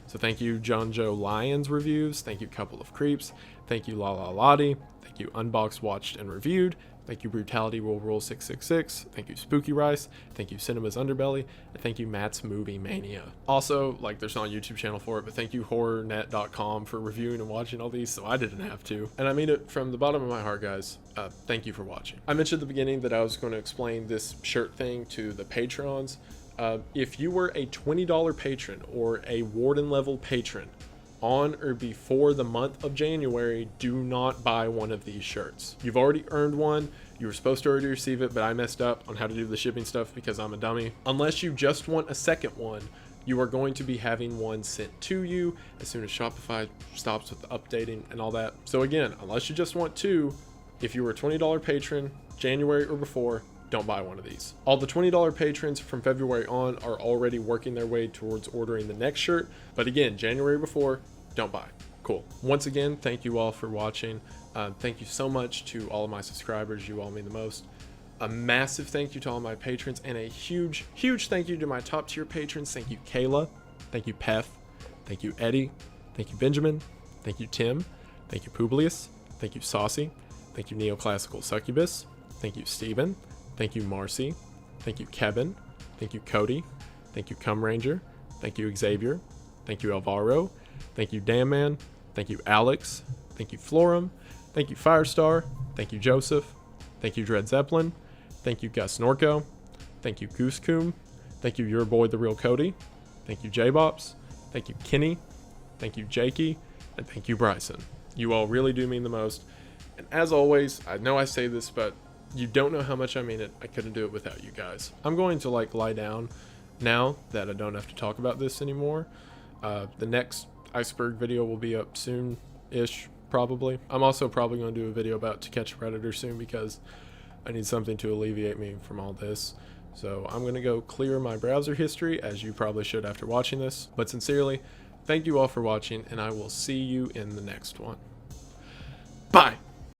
So thank you, John Joe Lyons Reviews. Thank you, Couple of Creeps. Thank you, La La Lottie. Thank you, Unboxed, Watched, and Reviewed. Thank you, Brutality Rule 666. Thank you, Spooky Rice. Thank you, Cinema's Underbelly. And thank you, Matt's Movie Mania. Also, like, there's not a YouTube channel for it, but thank you, HorrorNet.com, for reviewing and watching all these so I didn't have to. And I mean it from the bottom of my heart, guys. Thank you for watching. I mentioned at the beginning that I was going to explain this shirt thing to the Patrons. If you were a $20 patron or a Warden level patron, on or before the month of January, do not buy one of these shirts. You've already earned one. You were supposed to already receive it, but I messed up on how to do the shipping stuff because I'm a dummy. Unless you just want a second one, you are going to be having one sent to you as soon as Shopify stops with the updating and all that. So again, unless you just want two, if you were a $20 patron, January or before, don't buy one of these. All the $20 patrons from February on are already working their way towards ordering the next shirt. But again, January before, don't buy. Cool. Once again, thank you all for watching. Thank you so much to all of my subscribers. You all mean the most. A massive thank you to all my patrons, and a huge, huge thank you to my top tier patrons. Thank you, Kayla. Thank you, Peth. Thank you, Eddie. Thank you, Benjamin. Thank you, Tim. Thank you, Publius. Thank you, Saucy. Thank you, Neoclassical Succubus. Thank you, Steven. Thank you, Marcy. Thank you, Kevin. Thank you, Cody. Thank you, Cum Ranger. Thank you, Xavier. Thank you, Alvaro. Thank you, Damman. Thank you, Alex. Thank you, Florum. Thank you, Firestar. Thank you, Joseph. Thank you, Dread Zeppelin. Thank you, Gus Norco. Thank you, Goose Coom. Thank you, your boy, the real Cody. Thank you, J-Bops. Thank you, Kenny. Thank you, Jakey. And thank you, Bryson. You all really do mean the most. And as always, I know I say this, but you don't know how much I mean it. I couldn't do it without you guys. I'm going to lie down now that I don't have to talk about this anymore. The next Iceberg video will be up soon-ish, probably. I'm also probably going to do a video about To Catch a Predator soon because I need something to alleviate me from all this. So I'm going to go clear my browser history, as you probably should after watching this. But sincerely, thank you all for watching, and I will see you in the next one.